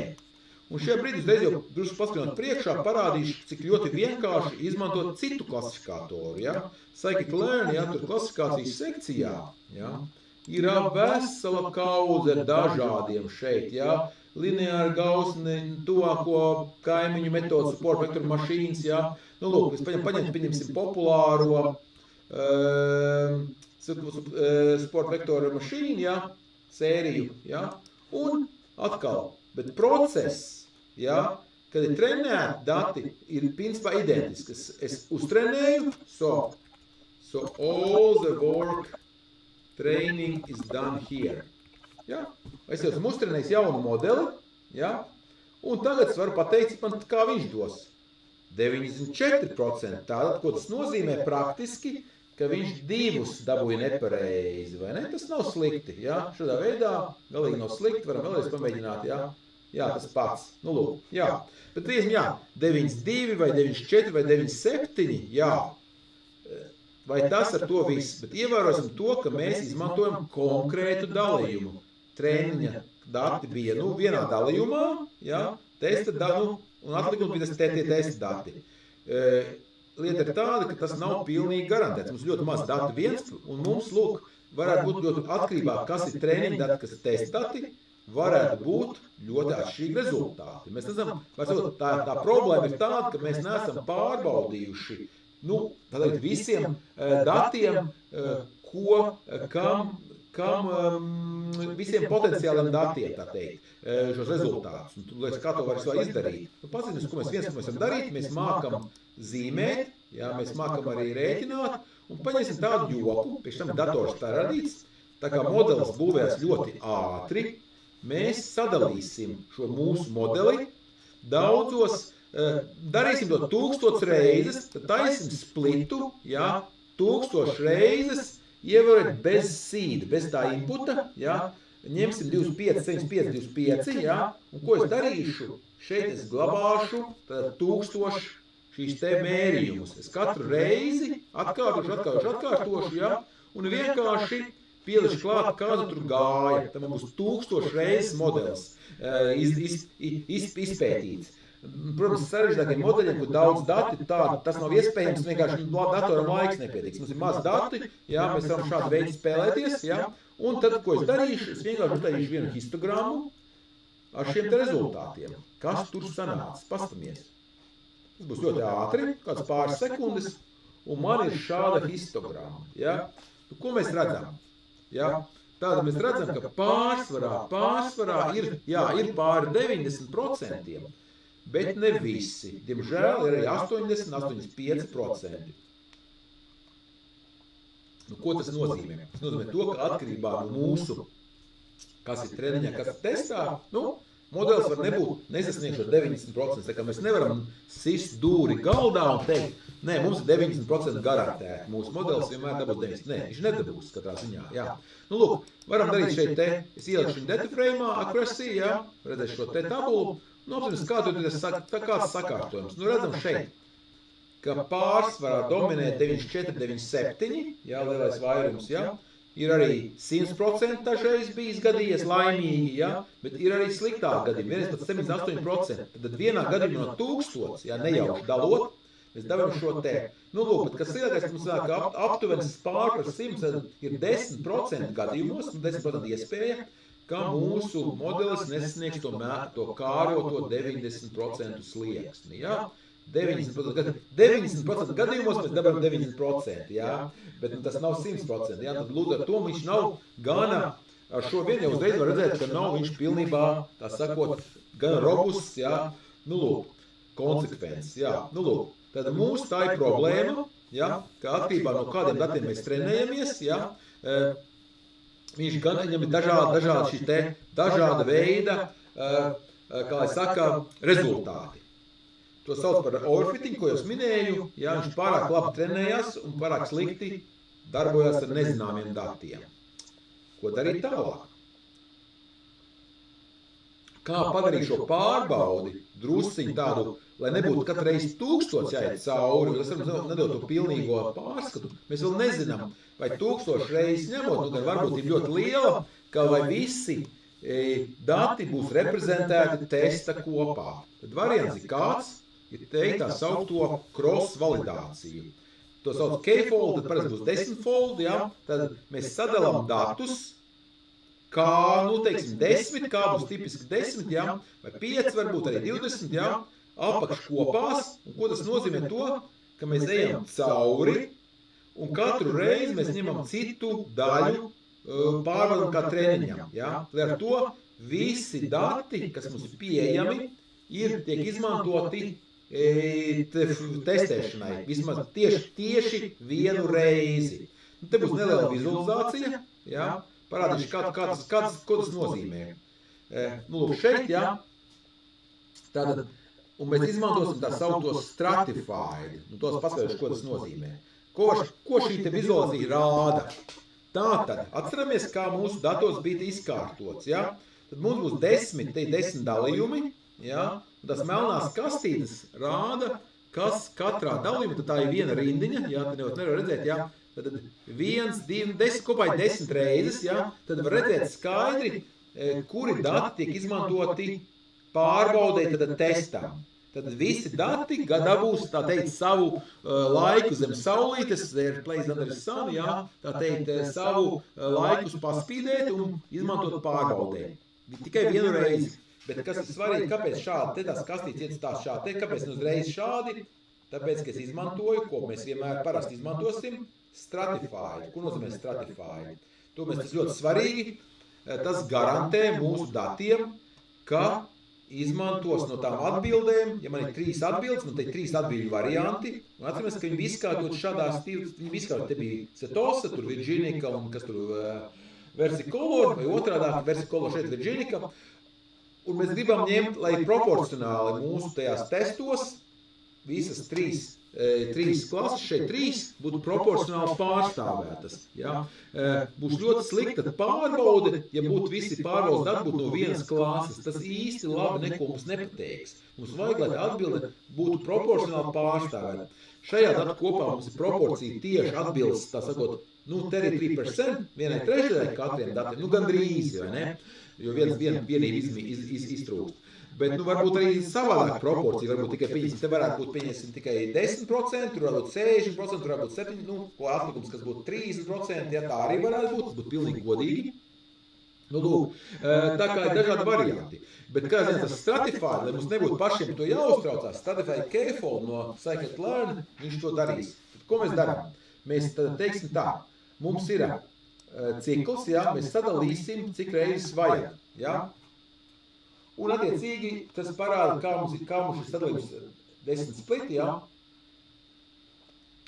A: Un šajā brīdī uzreiz jau drusku paskrinot priekšā parādīšu, cik ļoti vienkārši izmantot citu klasifikātoru, jā. Scikit-learn, jā, tur klasifikācijas sekcijā, jā, ir vesela kaudze dažādiem šeit, jā. Lineāri gausni, tuvāko kaimiņu metodu, support vector machines, jā. Nu, lūk, es paņemsim populāro support vector machine, jā, sēriju, jā. Un atkal, bet process, jā, kad ir trenēti dati, ir principā identisks. Es uztrenēju, so all the work training is done here. Ja? Es jau esmu uztrenējis jaunu modeli, ja? Un tagad es varu pateikt, man, kā viņš dos. 94%. Tātad, ko tas nozīmē praktiski, ka viņš divus dabūja nepareizi, vai ne? Tas nav slikti, ja? Šādā veidā galīgi nav slikti, varam vēlreiz pamēģināt, ja? Jā, tas pats. Nu, lūk, jā. Bet, jā, 92 vai 94 vai 97, jā. Vai tas ar to viss? Bet ievērosim to, ka mēs izmantojam konkrētu dalījumu. Treniņa dati bija, vienā dalījumā, jā, testa dati, un atlikumi bija tie testa dati. Lieta ir tāda, ka tas nav pilnīgi garantēts. Mums ļoti maz datu viens, un mums, lūk, varētu būt ļoti atkarībā, kas ir treniņa dati, kas ir testa dati, varētu būt ļoti atšķirīgi rezultāti. Mēs nezinām, tā problēma ir tāda, ka mēs neesam pārbaudījuši visiem datiem, visiem potenciāliem datiem, tā teikt, šos rezultātus. Kā to var izdarīt? Pazīmies, ko mēs varam darīt, mēs mākam zīmēt, jā, mēs mākam arī rēķināt, un paņemsim tādu joku, pēc tam dators tā radīts, tā kā modelis būvēs ļoti ātri, mēs sadalīsim šo mūsu modeli daudzos, darīsim to 1000 reizes, tad taisim splitu, jā, 1000 reizes, ievērot bez seed, bez tā inputa, jā, ņemsim 25, 75, 25, jā, un ko es darīšu? Šeit es glabāšu 1000 šīs te mērījumus. Es katru reizi atkārtošu, jā, un vienkārši pielišu klāt, kāda tur gāja. Tam būs 1000 reizes modelis izpētīts. Protams, sarežģītākiem modeļiem, kur daudz dati, tas nav iespējams, vienkārši datoram laiks nepietiks. Mums ir maz dati, jā, mēs varam šādu veidu spēlēties, jā, un tad, ko es darīšu, es vienkārši uztaisīšu vienu histogramu ar šiem te rezultātiem. Kas tur sanāca? Pastamies. Tas būs ļoti ātri, kāds pāris sekundes, un man ir šāda histograma, jā. Ko mēs redzam? Jā. Tāda mēs redzam, ka pārsvarā ir pāri 90%. Bet ne visi. Diemžēl ir arī 80–85%. Ko tas nozīmē? Tas nozīmē to, ka atkarībā no mūsu, kas ir treniņā, kas ir testā, modelis var nebūt nesasniegšot 90%. Tā kā mēs nevaram sist dūri galdā un teikt, nē, mums ir 90% garantēti. Mūsu modelis vienmēr dabūs 90%. Nē, viņš nedabūs katrā ziņā. Jā. Lūk, varam darīt šeit te. Es ielikšu viņu data frame, accuracy, jā, redzēšu šo te tabulu. Apziņas, kāds sakārtojums. Redzam šeit, ka pārsvarā dominē 94, 97, jā, lielais vairums, jā. Ir arī 100% dažreiz bijis gadījies laimīgi, jā, bet ir arī sliktāk gadījumi, vienreiz pat 78%. Tad vienā gadījumā no 1000, jā, nejauši dalot, mēs davam šo te. Lūk, bet kas lielākais, mums vēl, ka aptuveni pār par 100 ir 10% gadījumos, 10% iespēja, ka mūsu modelis nesasniegs to kāroto 90% slieksni, jā. 90% gadījumos mēs dabām 90%, jā, bet tas nav 100%, jā, tad lūdzu ar to viņš nav gana, ar šo vien jau uzreiz var redzēt, ka nav viņš pilnībā, tā sakot, gan robusts, jā, lūk, konsekvents, jā, lūk, tad mūsu tā ir problēma, jā, ka atkarībā no kādiem datiem mēs trenējamies, jā, viņš gan viņam ir dažāda veida, kā es saka, rezultāti. To sauc par overfitting, ko jau minēju, ja viņš pārāk labi trenējās un pārāk slikti darbojās ar nezināmiem datiem. Ko darīt tālāk? Kā padarīt šo pārbaudi drusciņu tādu, lai nebūtu katru reizi 1000 jāiet cauri, tas nedod to pilnīgo pārskatu. Mēs vēl nezinām, vai 1000 reizes ņemot, gan varbūt ir ļoti liela, ka vai visi dati būs reprezentēti testa kopā. Tad variants ir kāds, ir teikt tā saukto cross-validāciju. To sauc K-fold, tad parasti būs 10-fold, jā, tad mēs sadalām datus, kā, teiksim, 10, kā būs tipiski 10, jā, vai 5, varbūt arī 20, jā, apakš kopās, un ko tas nozīmē to, ka mēs ejam cauri, un katru reizi mēs ņemam citu daļu pārbaudam kā treniņam, jā. Ar to visi dati, kas mums ir pieejami, tiek izmantoti testēšanai, vismaz tieši vienu reizi. Te būs neliela vizualizācija, jā, parādīšu, ko tas nozīmē. Nu, lūk, šeit, ja, tātad, un mēs izmantosim tā saukto stratified, nu, tos paskatīšu, ko tas nozīmē. Ko šī te vizualizācija rāda? Tātad, atceramies, kā mūsu datos bija izkārtots, ja? Tad mums būs 10 dalījumi, ja? Un tās melnās kastītes rāda, kas katrā dalījumā, tad tā ir viena rindiņa, ja? Tad nevar redzēt, ja? Tad 1, 2, 10, kopā ir 10 reizes, ja? Tad var redzēt skaidri, kuri dati tiek izmantoti pārbaudē, tad testam. Tad visi dati dabūs, tā teikt, savu laiku zem saulītes, place under the sun, jā, tā teikt, savu laiku paspīdēt un izmantot pārbaudē. Tikai vienu reizi. Bet kas ir svarīgi, kāpēc šādi, te tās kastītes ietstās šādi, kāpēc uzreiz šādi? Tāpēc, ka es izmantoju, ko mēs vienmēr parasti izmantosim, stratified. Ko nozīmē stratified? To mēs tas ļoti svarīgi. Tas garantē mūsu datiem, ka izmantos no tām atbildēm, ja man ir 3 atbildes, man te ir 3 atbildu varianti, un atceramies, ka viņi viskārtot šādā stīlā, viņi viskārtot, te bija Cetosa, tur Virginika un kas tur Versicolor, vai otrādāk Versicolor šeit Virginika, un mēs gribam ņemt, lai proporcionāli mūsu tajās testos visas 3 klases, šeit 3 būtu proporcionāli pārstāvētas. Ja? Būs ļoti slikta pārbaude, ja būtu visi pārbaudas dati būtu no vienas klases. Tas īsti labi neko mums nepateiks. Mums vajag, lai atbilde būtu proporcionāli pārstāvēta. Šajā datu kopā mums ir proporcija tieši atbildes, tā sakot, nu, te ir 3%, vienai trešdaļai katriem datiem, nu, gandrīz, vai ne? Jo vienība iztrūkst. Bet, nu, varbūt arī savādāk proporcija, varbūt tikai, te varētu būt, pieņemsim, tikai 10%, tur varbūt 60%, tur varbūt 7%, nu, ko atlikums, kas būtu 30%, ja tā arī varētu būt, tas būtu pilnīgi godīgi. Nu, lūk, tā kā ir dažādi varianti. Bet, kā zina, tas stratified, lai mums nebūtu pašiem to jāuztraucās, stratified K-fold no scikit-learn, viņš to darīs. Tad, ko mēs darām? Mēs teiksim tā, mums ir cikls, ja, mēs sadalīsim, cik reizes vajag, ja? Un, attiecīgi, tas parāda, kā mums šis sadalījums 10 spliti, ja?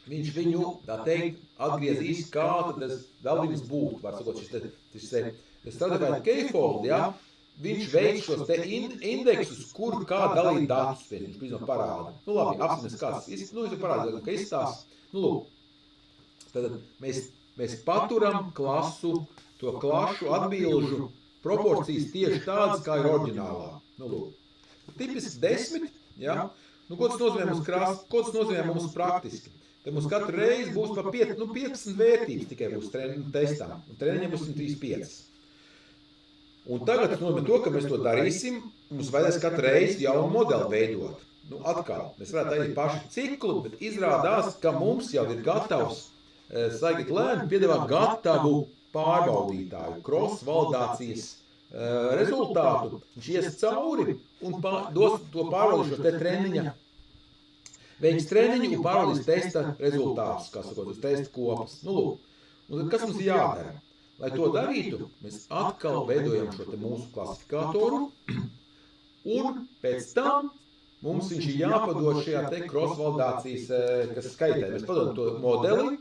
A: Viņš viņu, tā teikt, atgriezīs, kā tad tas dalījums būtu. Var sakot, šis stratified K-fold, ja? Viņš veic šos te indeksus, kur kā dalīt datus, viņš pīzot parāda. Nu, labi, apsimies kāds, nu, es parādīju, ka izstās. Nu, lūk, tad mēs paturam to klašu atbilžu proporcijas tieši tādas, kā ir oriģinālā. Nu, lūk. Tipiski 10, ja? Nu, ko tas nozīmē mums praktiski? Tad mums katru reizi būs pa 15 vērtības tikai būs testām. Un treniņiem būs 135. Un tagad tas nozīmē to, ka mēs to darīsim, mums vajadzēs katru reizi jaunu modeli veidot. Nu, atkal, mēs varētu aiziet pašu ciklu, bet izrādās, ka mums jau ir gatavs scikit-learn piedāvā gatavu pārbaudītāju, cross-validācijas rezultātu. Viņš ies cauri un dos to pārbaudīšos te treniņa. Veiks treniņu un pārbaudīs testa rezultātus, kā sakot, uz testa kopas. Nu, lūk. Un kas mums ir jādara? Lai to darītu, mēs atkal veidojam šo te mūsu klasifikātoru un pēc tam mums viņš ir jāpadod šajā te cross-validācijas, kas skaitē. Mēs padodam to modeli,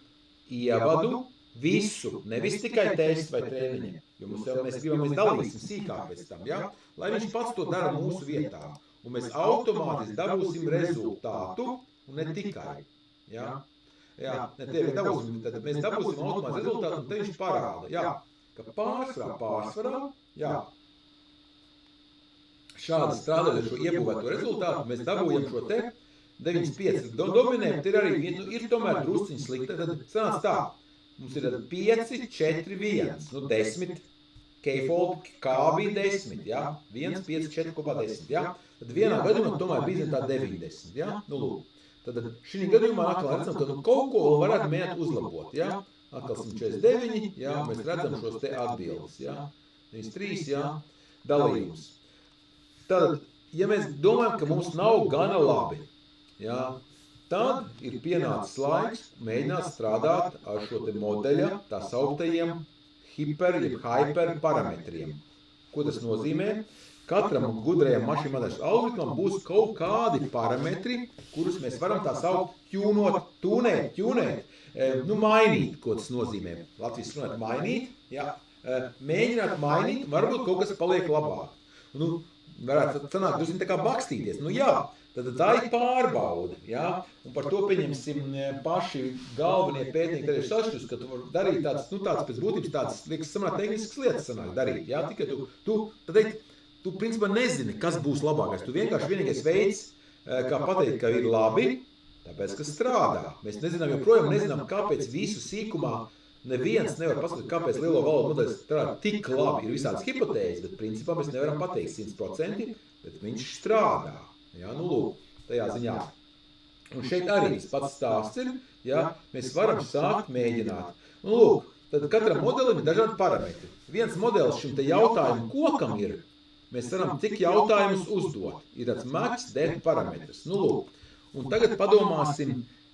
A: ievadu, visu, nevis tikai tests vai treniņi, jo mēs gribam, mēs dalīsim sīkāk pēc tam, ja? Lai viņš pats to dara mūsu vietā. Un mēs automātiski dabūsim rezultātu, un ne tikai. Ja? Jā, mēs dabūsim automātiski rezultātu, un te viņš parāda, jā, ka pārsvarā, jā, šādi strādājot ar šo iebūvēto rezultātu, mēs dabūjam šo te 95 dominē, bet ir arī, nu, ir tomēr drusciņi slikti, tad sanāc tā. Mums ir 5, 4, 1, nu 10, K-fold, kā bija 10, ja? 1, 5, 4, kopā 10, ja? Tad vienā gadījumā tomēr bija tā 90, ja? Nu, lūk. Tad šī gadījumā atkal redzam, ka nu, kaut ko varētu mēģināt uzlabot, ja? Atkal 149, ja? Mēs redzam šos te atbildes, ja? 3, ja? Dalījums. Tad, ja mēs domājam, ka mums nav gana labi, ja? Tad ir pienācis laiks mēģināt strādāt ar šo te modeļa tā sauktajiem hyper parametriem. Ko tas nozīmē? Katram gudrajam mašīnu modeļas algoritmam būs kaut kādi parametri, kurus mēs varam tā saukt tunēt, nu mainīt, ko tas nozīmē. Latvijas runāt mainīt, ja? mēģināt mainīt, varbūt kaut kas paliek labāk. Nu, varētu sanākt, drusku tā kā bakstīties. Nu jā, tad tā ir pārbaude. Ja? Un par to pieņemsim paši galvenie pētnieki arī sašķus, ka tu vari darīt tāds pēc būtības tāds, liekas, samērā tehniskas lietas sanāk darīt. Ja? Tikai tu principā nezini, kas būs labākais. Tu vienkārši vienīgais veids, kā pateikt, ka ir labi, tāpēc, ka strādā. Mēs joprojām nezinām, kāpēc visu sīkumā neviens nevar paskatīt, kāpēc lielo valodu modelis strādā tik labi. Ir visādas hipotēzes, bet principā mēs nevaram pateikt 100%, bet viņš strādā. Ja, nu lūk, tajā ziņā. Un šeit arī tas pats stāsts ir, ja, mēs varam sākt mēģināt. Un lūk, tad katram modelim ir dažādi parametri. Viens modelis šim te jautājumu kokam ir, mēs varam cik jautājumus uzdot. Ir tāds max depth parametrs. Nu lūk, un tagad padomāsim,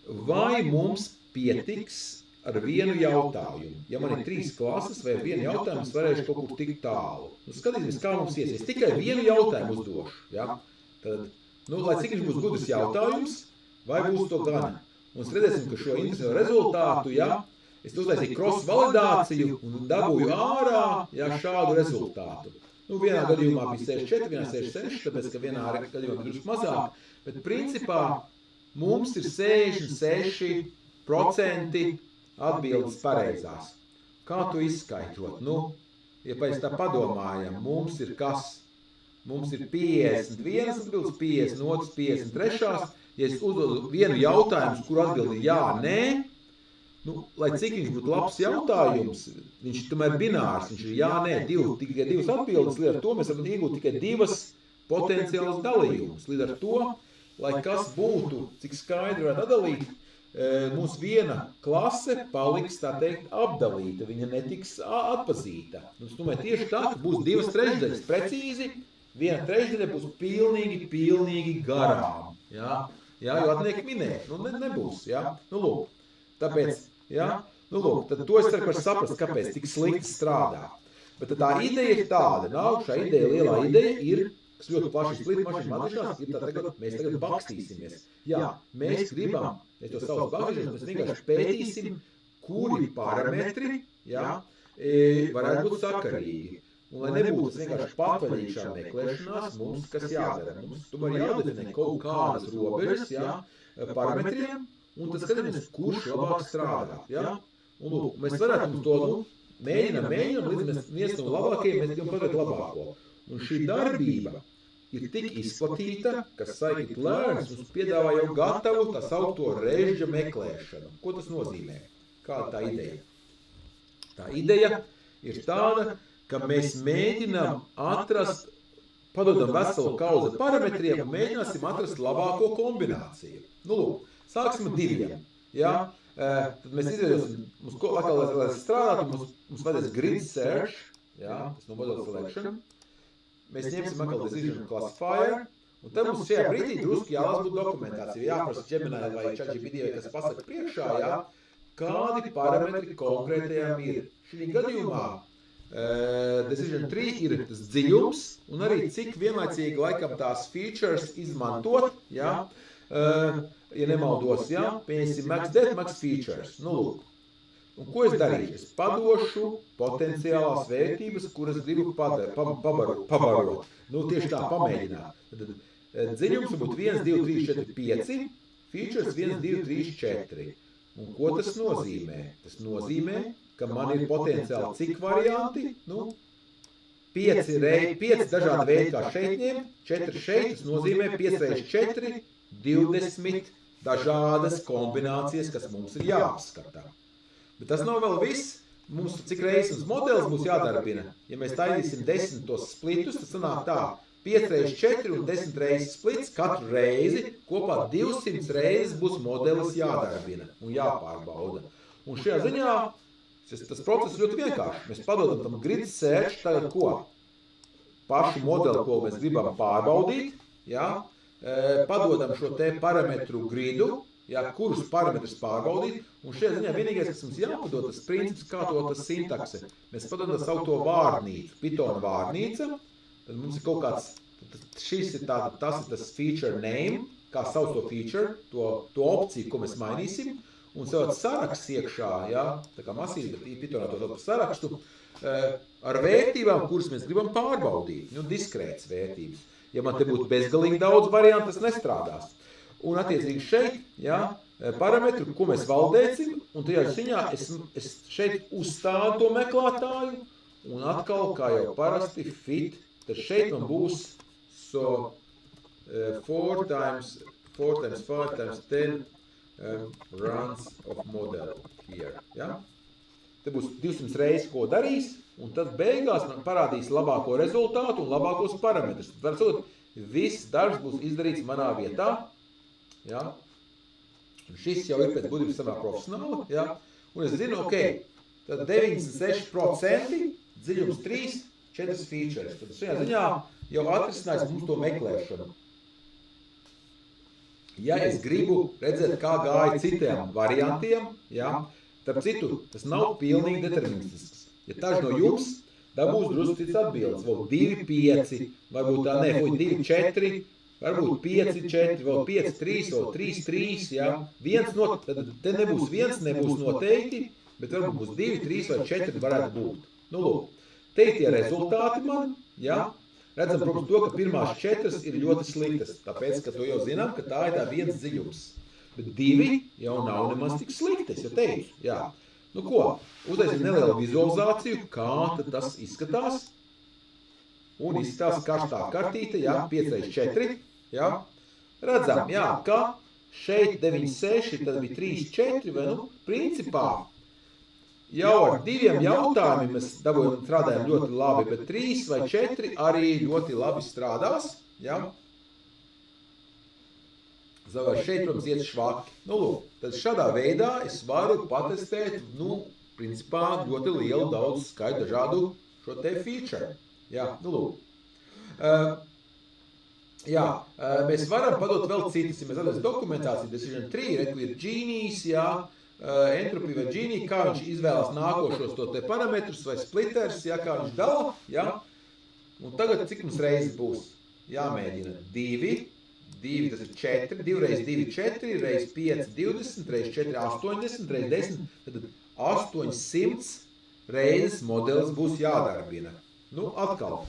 A: vai mums pietiks ar vienu jautājumu. Ja man ir 3 klases vai ar vienu jautājumu, es varēšu kaut kur tik tālu. Nu, skatīsimies, kā mums iesies. Tikai vienu jautājumu uzdošu. Ja? Tad, lai cik viņš būs gudrs jautājums, vai būs to gana. Un redzēsim, ka šo interesantu rezultātu, ja, es uztaisīju cross-validāciju un dabūju ārā šādu rezultātu. Nu, vienā gadījumā bija 64, vienā 66, tāpēc, ka vienā gadījumā bija mazāk. Bet principā mums ir 66% atbildes pareizās. Kā tu izskaidrot? Nu, ja pēc tā padomājam, mums ir kas? Mums ir 51 atbildes, 52, 53. Ja es uzdodu vienu jautājumu, kur atbildi ir jā, nē, nu, lai cik viņš būtu labs jautājums, viņš tomēr binārs, viņš ir jā, nē, tikai 2 atbildes, līdz ar to mēs varam iegūt tikai 2 potenciālas dalījumus. Līdz ar to, lai kas būtu, cik skaidri varētu atdalīt, mums viena klase paliks, tā teikt, apdalīta, viņa netiks atpazīta. Es domāju, tieši tā, ka būs 2/3 precīzi, 1/3 būs pilnīgi garām. Ja? Ja, jo atnieki minēja, nu nebūs. Ja? Nu lūk, tāpēc, ja? Nu lūk, tad to es ceru, ka var saprast, kāpēc tik slikti strādā. Bet tā ideja ir tāda, nav šā ideja, lielā ideja ir, kas ļoti plaši split mašīnu mācīšanās, ir tā, mēs tagad bakstīsimies. Jā, mēs gribam, es to saucu bakstīšanos, mēs vienkārši pētīsim, kuri parametri, ja, varētu būt sakarīgi. Un, lai nebūtu vienkārši patvaļīgšā meklēšanās, mums kas jādara. Mums tomēr jādefinē kaut kādas robežas, ja, parametriem, un tad skatāmies, kurš labāk strādā. Ja? Un lūk, mēs varētu to mēģinām, līdz mēs viens no labākajiem, mēs gribam padarīt labāko. Un šī darbība ir tik izplatīta, ka Scikit-learns mums piedāvā jau gatavu tā saukto režģa meklēšanu. Ko tas nozīmē? Kāda tā ideja? Tā ideja ir tāda, ka mēs mēģinām atrast, padodam veselu kaudzi parametriem un mēģināsim atrast labāko kombināciju. Nu, lūk, sāksim ar 2. Ja? Tad mēs izveidosim, lai strādātu, mums vajadzēs grid search, ja? Tas no model selection. Mēs ņemsim atkal decision classifier, un tad mums šajā brīdī drusku jālās būt dokumentācija. Jāprasa Gemini vai ChatGPT, vai kas pasaka priekšā, ja? Kādi parametri konkrētajām ir. Šī gadījumā Decision 3 ir tas dziļums, un arī cik vienlaicīgi laikam tās features izmantot, ja, ja nemaldos, ja, pieņemsim max depth, max features. Nu, lūk. Un ko es darīšu? Es padošu potenciālās vērtības, kuras gribu pabarot. Nu, tieši tā, pamēģināt. Tad dziļums būtu 1, 2, 3, 4, 5, features 1, 2, 3, 4. Un ko tas nozīmē? Tas nozīmē, ka man ir potenciāli cik varianti, nu, 5 dažādi veidi, kā šeit ņemt, 4 šeit, tas nozīmē 5 x 4, 20 dažādas kombinācijas, kas mums ir jāapskatā. Bet tas nav vēl viss, mums cik reizes mums modelis būs jādarbina. Ja mēs taisīsim 10 tos splitus, tad sanāk tā, 5 x 4 un 10 reizes splits, katru reizi kopā 200 reizes būs modelis jādarbina un jāpārbauda. Un šajā ziņā tas process ļoti vienkārši. Mēs padodam tam grid search, tagad ko? Pašu modeli, ko mēs gribam pārbaudīt, ja? Padodam šo te parametru gridu, ja? Kurus parametrus pārbaudīt, un šajā ziņā vienīgais, kas mums jāpadod, tas princips, kā to tas sintakse. Mēs padodam savu to vārnīcu, Python vārnīca, tad mums ir kaut kāds, šis ir tas feature name, kā sauc to feature, to opciju, ko mēs mainīsim, un savāc saraksts iekšā, ja, tā kā masīvi, bet Pythonā to sauc par sarakstu, ar vērtībām, kuras mēs gribam pārbaudīt, diskrētas vērtības. Ja man te būtu bezgalīgi daudz variantu, tas nestrādās. Un attiecīgi šeit, ja, parametru, ko mēs valdēcim, un tajā ziņā es šeit uzstādu to meklētāju, un atkal, kā jau parasti, fit, tad šeit man būs 4 times 5 times 10 runs of model here. Ja? Te būs 200 reizes, ko darīs, un tad beigās man parādīs labāko rezultātu un labākos parametrus. Varbūt viss darbs būs izdarīts manā vietā. Ja? Un šis jau ir pēc būtības samā profesionāla. Ja? Un es zinu, ok, tad 96% dziļums 3, 4 features. Tad šajā ziņā jau atrisinājis mums to meklēšanu. Ja es gribu redzēt, kā gāja citiem variantiem, ja, starp citu, tas nav pilnīgi deterministisks. Ja taži no jums dabūs drusku cits atbildes, vēl 2, 5, varbūt tā ne, 2, 4, varbūt 5, 4, vēl 5, 3, vēl 3, 3, ja. Tad te nebūs viens, nebūs noteikti, bet varbūt būs 2, 3 vai 4 varētu būt. Nu, lūk, te ir tie rezultāti man, ja. Redzam, protams, to, ka pirmās 4 ir ļoti sliktas, tāpēc, ka to jau zinām, ka tā ir tā viens dziļums. Bet 2 jau nav nemaz tik slikti, es jau teicu, jā. Nu ko, uztaisim nelielu vizualizāciju, kā tad tas izskatās. Un izskatās karstā kartīte, jā, 5x4, jā. Redzam, jā, ka šeit 9,6, tad bija 3,4, vai principā, jau ar 2 jautājumiem mēs strādājam ļoti labi, bet 3 vai 4 arī ļoti labi strādās. Ja? Zavār šeit, protams, iet švaki. Nu, lūk, tad šādā veidā es varu patestēt, principā ļoti lielu daudz skaitu dažādu šo te feature. Ja? Nu, lūk. Mēs varam padot vēl citas, ja mēs atrast dokumentāciju, decision tree, reku ir Genies, ja? Entropija vai Genie, kā viņš izvēlas nākošos to te parametrus vai splitters, ja, kā viņš dala, ja. Un tagad cik mums reizes būs? Jāmēģina 2, tas ir 4, 2 reiz 2, 4, reiz 5, 20, reiz 4, 80, reiz 10, tad 800 reizes modelis būs jādarbina. Nu, atkal,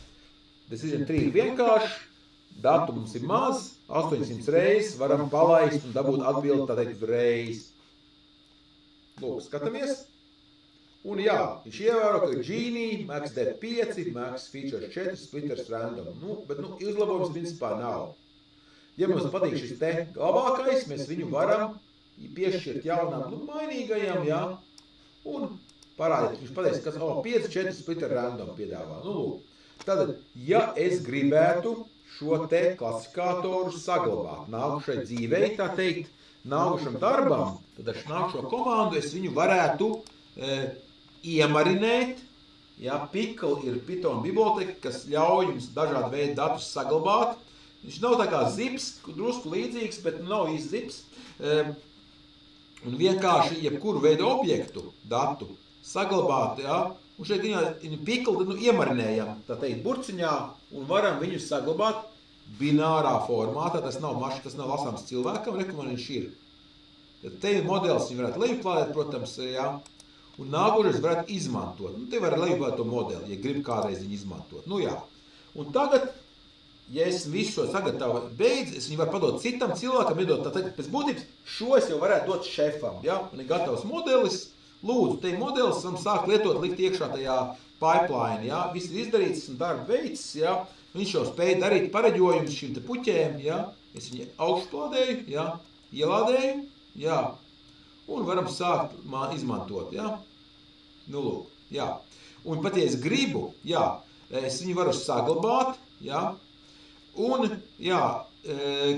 A: decision tree ir vienkārši, datu mums ir maz, 800 reizes varam palaist un dabūt atbildi tātad uzreiz. Lūk, skatāmies. Un jā, viņš ievēro, ka Genie, max det 5, max features 4, splitters random. Bet izlabojums principā nav. Ja mums patīk šis te labākais, mēs viņu varam piešķirt jaunām mainīgajam, jā. Un parādīt, viņš pateiks, kas 5, 4 splitter random piedāvā. Tad, ja es gribētu šo te klasifikātoru saglabāt nākušai dzīvei, tā teikt, nākušam darbam, tad ar nākušo komandu es viņu varētu iemarinēt. Ja, Pickle ir Python biblioteka, kas ļauj jums dažādu veidu datus saglabāt. Viņš nav tā kā zips, drusku līdzīgs, bet nav īsti zips. Un vienkārši jebkuru veidu objektu datu saglabāt. Ja, un šeit viņu Pickle iemarinējam, tā teikt, burciņā un varam viņu saglabāt binārā formātā, tas nav lasāms cilvēkam, man viņš ir. Tad te modelis viņu varētu lejuplādēt, protams, jā, un nākošais varētu izmantot. Te var lejuplādēt to modeli, ja grib kādreiz viņu izmantot. Jā. Un tagad, ja es visu šo sagatavoju beidz, es viņu varu padot citam cilvēkam, iedot, tātad pēc būtības šo es jau varētu dot šefam, jā, un ir gatavs modelis, lūdzu, te modelis varam sākt lietot, likt iekšā tajā pipeline, jā, viss ir izdarīts un darba veids, jā. Viņš jau spēja darīt pareģojumus šīm te puķēm, ja? Es viņu augšplādēju, ja? Ielādēju, ja? Un varam sākt izmantot. Ja? Nu, lūk, ja. Un pat, ja es gribu, ja, es viņu varu saglabāt, ja? Un, ja,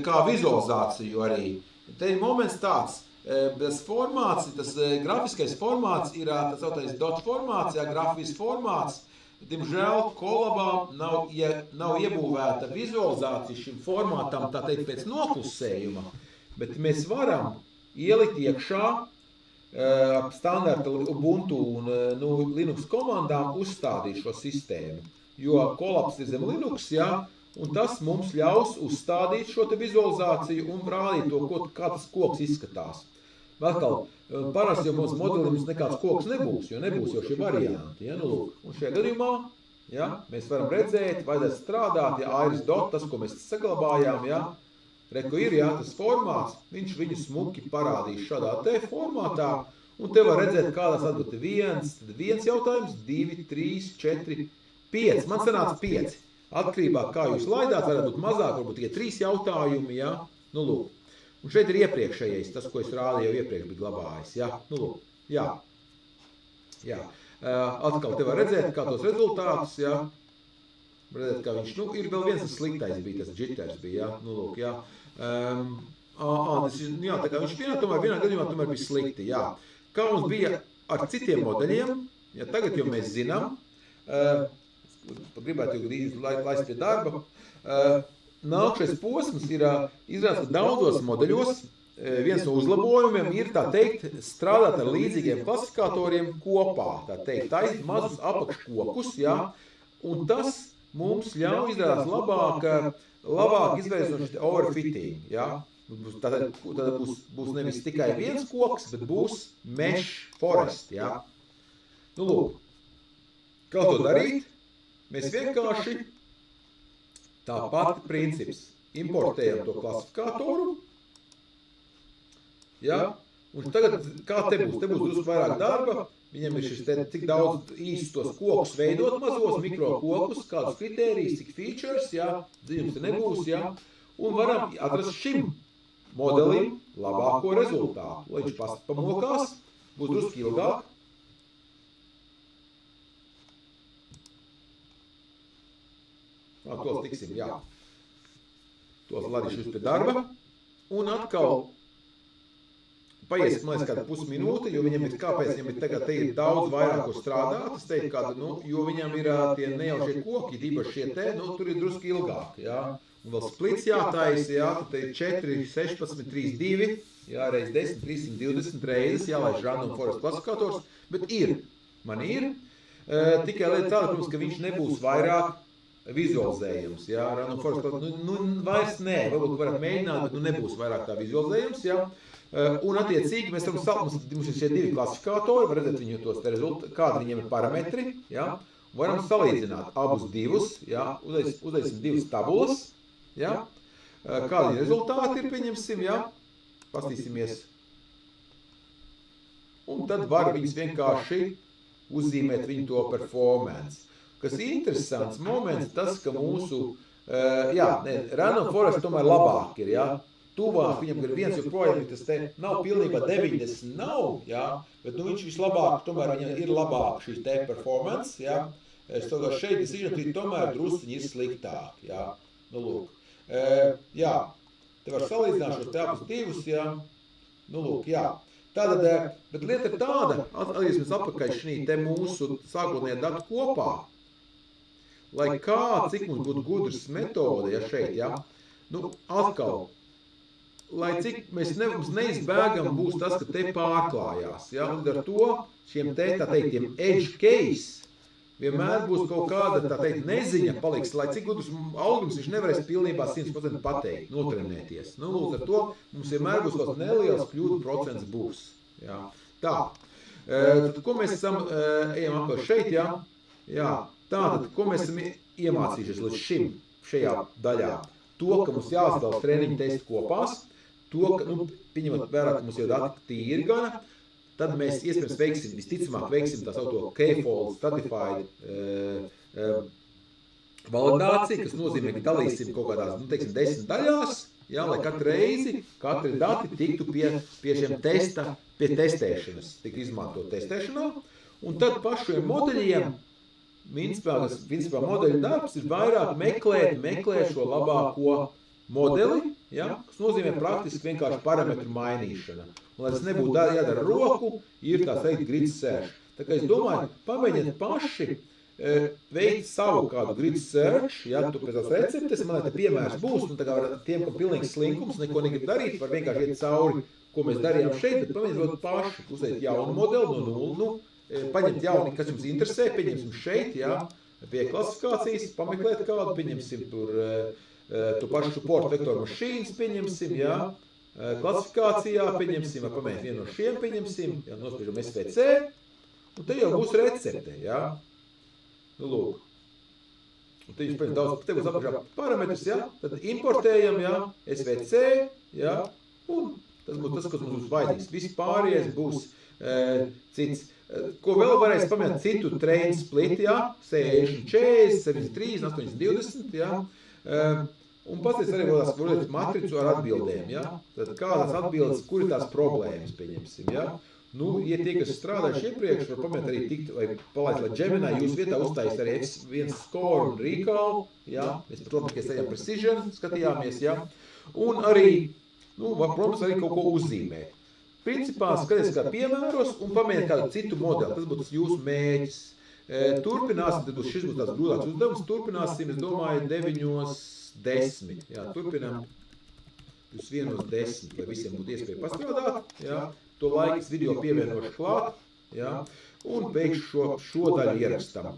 A: kā vizualizāciju arī. Te ir moments tāds, tas formāts, tas grafiskais formāts ir tas sautais dot formāts, ja, grafisks formāts. Diemžēl Colabā nav iebūvēta vizualizācija šim formātam, tā teikt, pēc noklusējuma, bet mēs varam ielikt iekšā standarta Ubuntu un Linux komandām uzstādīt šo sistēmu, jo Colabs ir zem Linux, ja, un tas mums ļaus uzstādīt šo te vizualizāciju un rādīt to, kā tas koks izskatās. Atkal, parasti jau mums modelim nekāds koks nebūs, jo nebūs jau šie varianti. Ja? Nu, lūk, un šajā gadījumā ja, mēs varam redzēt, vajadzētu strādāt, ja Iris Dot, tas, ko mēs saglabājām, ja, Reku ir, ja, tas formāts, viņš viņu smuki parādīs šādā te formātā, un te var redzēt, kādās atbildi 1 jautājums, 2, 3, 4, 5. Man sanāca 5. Atkarībā, kā jūs laidāt, varētu būt mazāk, varbūt tikai 3 jautājumi, ja, nu lūk. Un šeit ir iepriekšējais, tas, ko es rādīju, jau iepriekš bija glabājis, ja, nu lūk, jā. Jā. Atkal te var redzēt, kā tos rezultātus, ja, redzēt, kā viņš, nu, ir vēl viens sliktais bija, tas jitters bija, ja, nu lūk, jā. Jā, tā kā viņš vienā gadījumā tomēr bija slikti, jā. Kā mums bija ar citiem modeļiem, ja tagad jau mēs zinām, gribētu jau laist pie darba, nākšais posms ir izrādās, ka daudzos modeļos viens no uzlabojumiem ir, tā teikt, strādāt ar līdzīgiem klasifikatoriem kopā, tā teikt, taisīt mazus apakškokus, jā, un tas mums ļauj izrādās labāk izvēlēties no overfitting, jā. Tātad būs nevis tikai viens koks, bet būs mesh forest, jā. Nu, lūk, kā to darīt? Mēs vienkārši tāpat princips. Importējam to klasifikatoru, jā, un tagad kā te būs? Te būs drusku vairāk darba. Viņam ir šis te, cik daudz īsti tos kokus veidot mazos, mikro kokus, kādus kritērijus, cik features, jā, ziņums te nebūs, jā, un varam atrast šim modelim labāko rezultātu. Lai viņš pamokās, būs drusku ilgāk. Tos tiksim, jā. Tos ladīšu jūs pie darba, un atkal paies, man liekas, kāda pusminūte, jo viņam ir, kāpēc viņam ir tagad te ir daudz vairāk ko strādāt, es teiktu kādu, nu, jo viņam ir tie ne jau šie koki, īpaši šie te, nu, tur ir drusku ilgāk, jā. Un vēl splits jātaisa, jā, tad te ir 4, 16, 3, 2, jā, reiz 10, 320 reizes, jālaiž random forest klasifikators, bet ir, man ir, tikai lieta tāda, protams, ka viņš nebūs vairāk vizualizējums, jā, random forest klasifikators, nu, vairs nē, varbūt varat mēģināt, bet nu nebūs vairāk tā vizualizējums, jā. Un attiecīgi mēs varam mums ir šie 2 klasifikatori, var redzēt viņu tos rezultātus, kādi viņiem ir parametri, ja, varam salīdzināt abus 2, ja, uztaisīsim 2 tabulas, ja, kādi rezultāti ir, pieņemsim, ja, pastīsimies. Un tad var viņus vienkārši uzzīmēt viņu to performance. Kas ir interesants moments, tas, ka mūsu, random forest tomēr labāk ir, ja, tuvāk viņam ir viens joprojām, tas te nav pilnībā 90 nav, jā, bet nu viņš vislabāk, tomēr viņam ir labāk šī te performance, jā. Es to šeit decision tree tomēr drusciņi ir sliktāk, jā. Nu, lūk. Jā, te var salīdzināt šos te abus 2, jā. Nu, lūk, jā. Tātad, bet lieta ir tāda, atgriezīsimies atpakaļ šī te mūsu sākotnējā datu kopā, lai kā, cik mums būtu gudrs metode, ja šeit, jā. Nu, atkal, lai cik mēs neizbēgam būs tas, ka te pārklājās. Ja? Un ar to šiem te, tā teiktiem, edge case vienmēr būs kaut kāda, tā teikt, neziņa paliks, lai cik gudrs algoritms viņš nevarēs pilnībā 100% pateikt, notrenēties. Nu, lūdzu, ar to mums vienmēr būs kaut neliels kļūdu procents būs. Ja? Tā, tad, ko mēs esam, ejam apkārt šeit, ja? Jā, tātad, ko mēs esam iemācījušies līdz šim, šajā daļā? To, ka mums jāsadala treniņu testi kopās, to, ka, nu, pieņemot vērā, ka mums jau dati tīri gana, tad mēs iespējams veiksim, visticamāk veiksim tā saucamo K-fold stratified validāciju, kas nozīmē, ka dalīsim kaut kādās, nu, teiksim, 10 daļās, jā, lai katru reizi, katri dati tiktu pie šiem pie testēšanas, tik izmantot testēšanā, un tad pašiem modeļiem, principā modeļu darbs ir vairāk meklēt šo labāko modeli, ja, kas nozīmē praktiski vienkārši parametru mainīšana. Un, lai tas nebūtu jādara roku, ir tā teikt grid search. Tā kā es domāju, pamēģiniet paši veikt savu kādu grid search, ja, tu pēc tās receptes, man te piemērs būs, un tā kā tiem, kam pilnīgs slinkums, neko negrib darīt, var vienkārši iet cauri, ko mēs darījām šeit, bet pamēģiniet paši, uzliet jaunu modeli no nullu, paņemt jauni, kas jums interesē, pieņemsim šeit, ja, pie klasifikācijas, pameklēt kādu, pieņemsim tur to pašu support vektoru mašīnas, pieņemsim, ja, klasifikācijā, pieņemsim, vai pamēģināt vienu no šiem, pieņemsim, ja nospiežam SVC, un te jau būs recepte, ja? Nu, lūk. Un te jūs paņem daudz, te būs apakšā parametrus, ja? Tad importējam, ja? SVC, ja? Un tas būs tas, kas mums būs vajadzīgs. Viss pārējais būs cits. Ko vēl varēs pamēģināt citu trade split, ja? 60, 40, 73, 80, 20, ja? Un pasties arī vēl tās matricu ar atbildēm, ja? Tad kādas atbildes, kur ir tās problēmas, pieņemsim, ja? Nu, ja tie, kas strādājuši iepriekš, var pamēģināt arī tikt, vai palaist, lai Gemini jūs vietā uztaisīt arī F1 score un recall, ja? Mēs, protams, ka ejam precision, skatījāmies, ja? Un arī, nu, protams, arī kaut ko uzzīmēt. Principā skaties kā piemēros un pamēģināt kādu citu modeli, tas būtu jūsu mēģis. Turpināsim, tad šis būs tāds grūtāks uzdevums, turpināsim, es domāju, 9:10, jā, turpinām uz 1:10, lai visiem būtu iespēja pastrādāt, jā. To laiks video pievienošu klāt, ja, un beigšu šo daļu ierakstam.